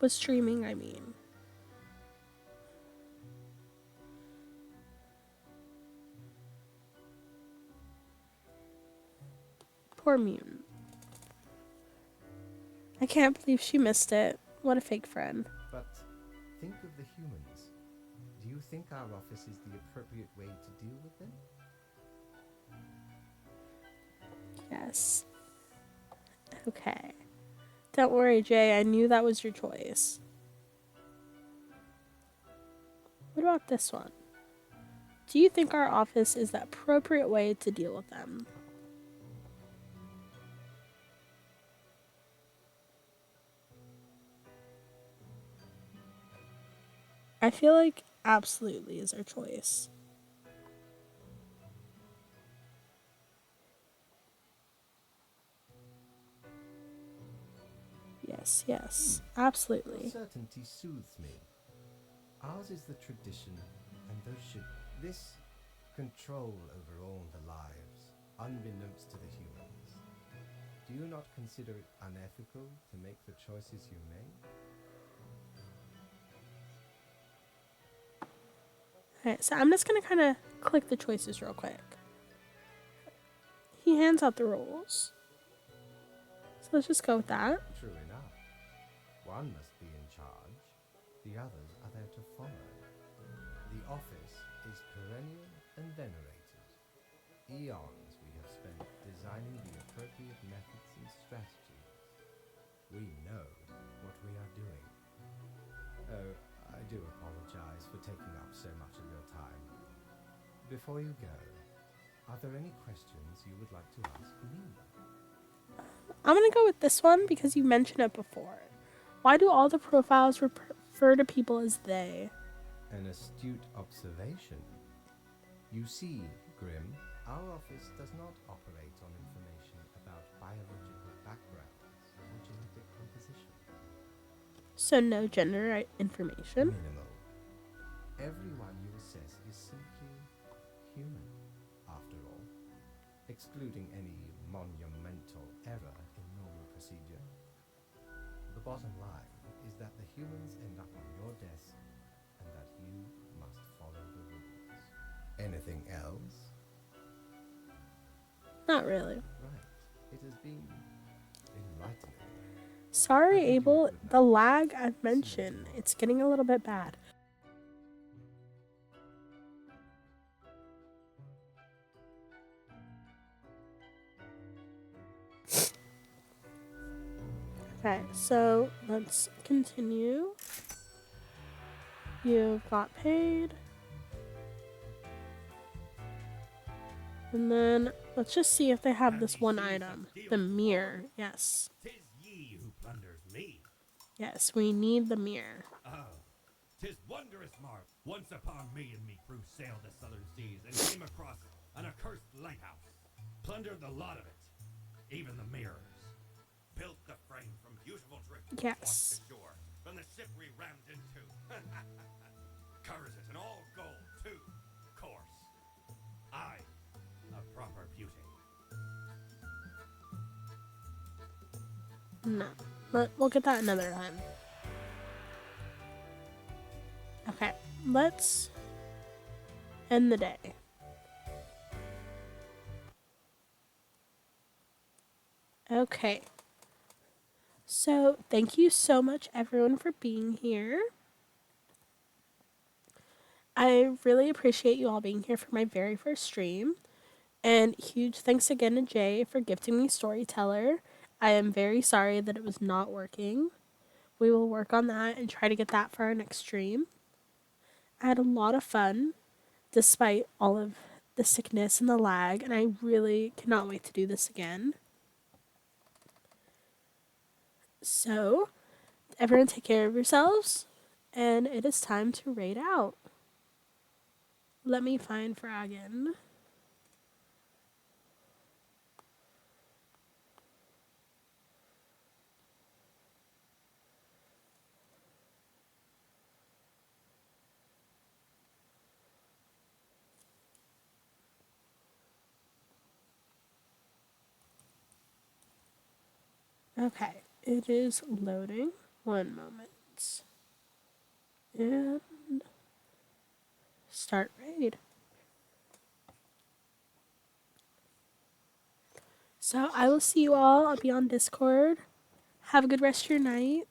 Was streaming, I mean. Poor mutant. I can't believe she missed it. What a fake friend. But think of the humans. Do you think our office is the appropriate way to deal with them? Yes. Okay. Don't worry, Jay. I knew that was your choice. What about this one? Do you think our office is the appropriate way to deal with them? I feel like absolutely is our choice. Yes, yes, absolutely. Certainty soothes me. Ours is the tradition, and those should... This control over all the lives, unbeknownst to the humans. Do you not consider it unethical to make the choices you make? Alright, so I'm just gonna kind of click the choices real quick. He hands out the rules. So let's just go with that. True enough. One must be in charge, the others are there to follow. The office is perennial and venerated. Eons we have spent designing the appropriate methods and strategies. We know what we are doing. Oh, I do apologize for taking up so much of your time. Before you go, are there any questions you would like to ask me? I'm gonna go with this one because you mentioned it before. Why do all the profiles refer to people as they? An astute observation. You see, Grim, our office does not operate on information about biological backgrounds or genetic composition. So no gender information? Minimal. Everyone you assess is simply human, after all, excluding any monumental error in normal procedure. The bottom line is that the humans end up on your desk and that you must follow the rules. Anything else? Not really. Right. It has been enlightening. Sorry, Abel, the lag I've mentioned, it's getting a little bit bad. Okay, so let's continue. You got paid. And then let's just see if they have this one item. The mirror. Yes. 'Tis ye who plunders me. Yes, we need the mirror. Oh, 'tis wondrous, Mark. Once upon me and me crew sailed the southern seas and came across an accursed lighthouse. Plundered the lot of it, even the mirrors. Built the frame from beautiful driftwood Yes. to shore from the ship we rammed into. Covers it in all gold, too, course. No. But we'll get that another time. Okay, let's end the day. Okay. So, thank you so much, everyone, for being here. I really appreciate you all being here for my very first stream. And huge thanks again to Jay for gifting me Storyteller. I am very sorry that it was not working. We will work on that and try to get that for our next stream. I had a lot of fun despite all of the sickness and the lag, and I really cannot wait to do this again. So, everyone take care of yourselves, and it is time to raid out. Let me find Fraggin. Okay, it is loading. One moment. And start raid. So I will see you all. I'll be on Discord. Have a good rest of your night.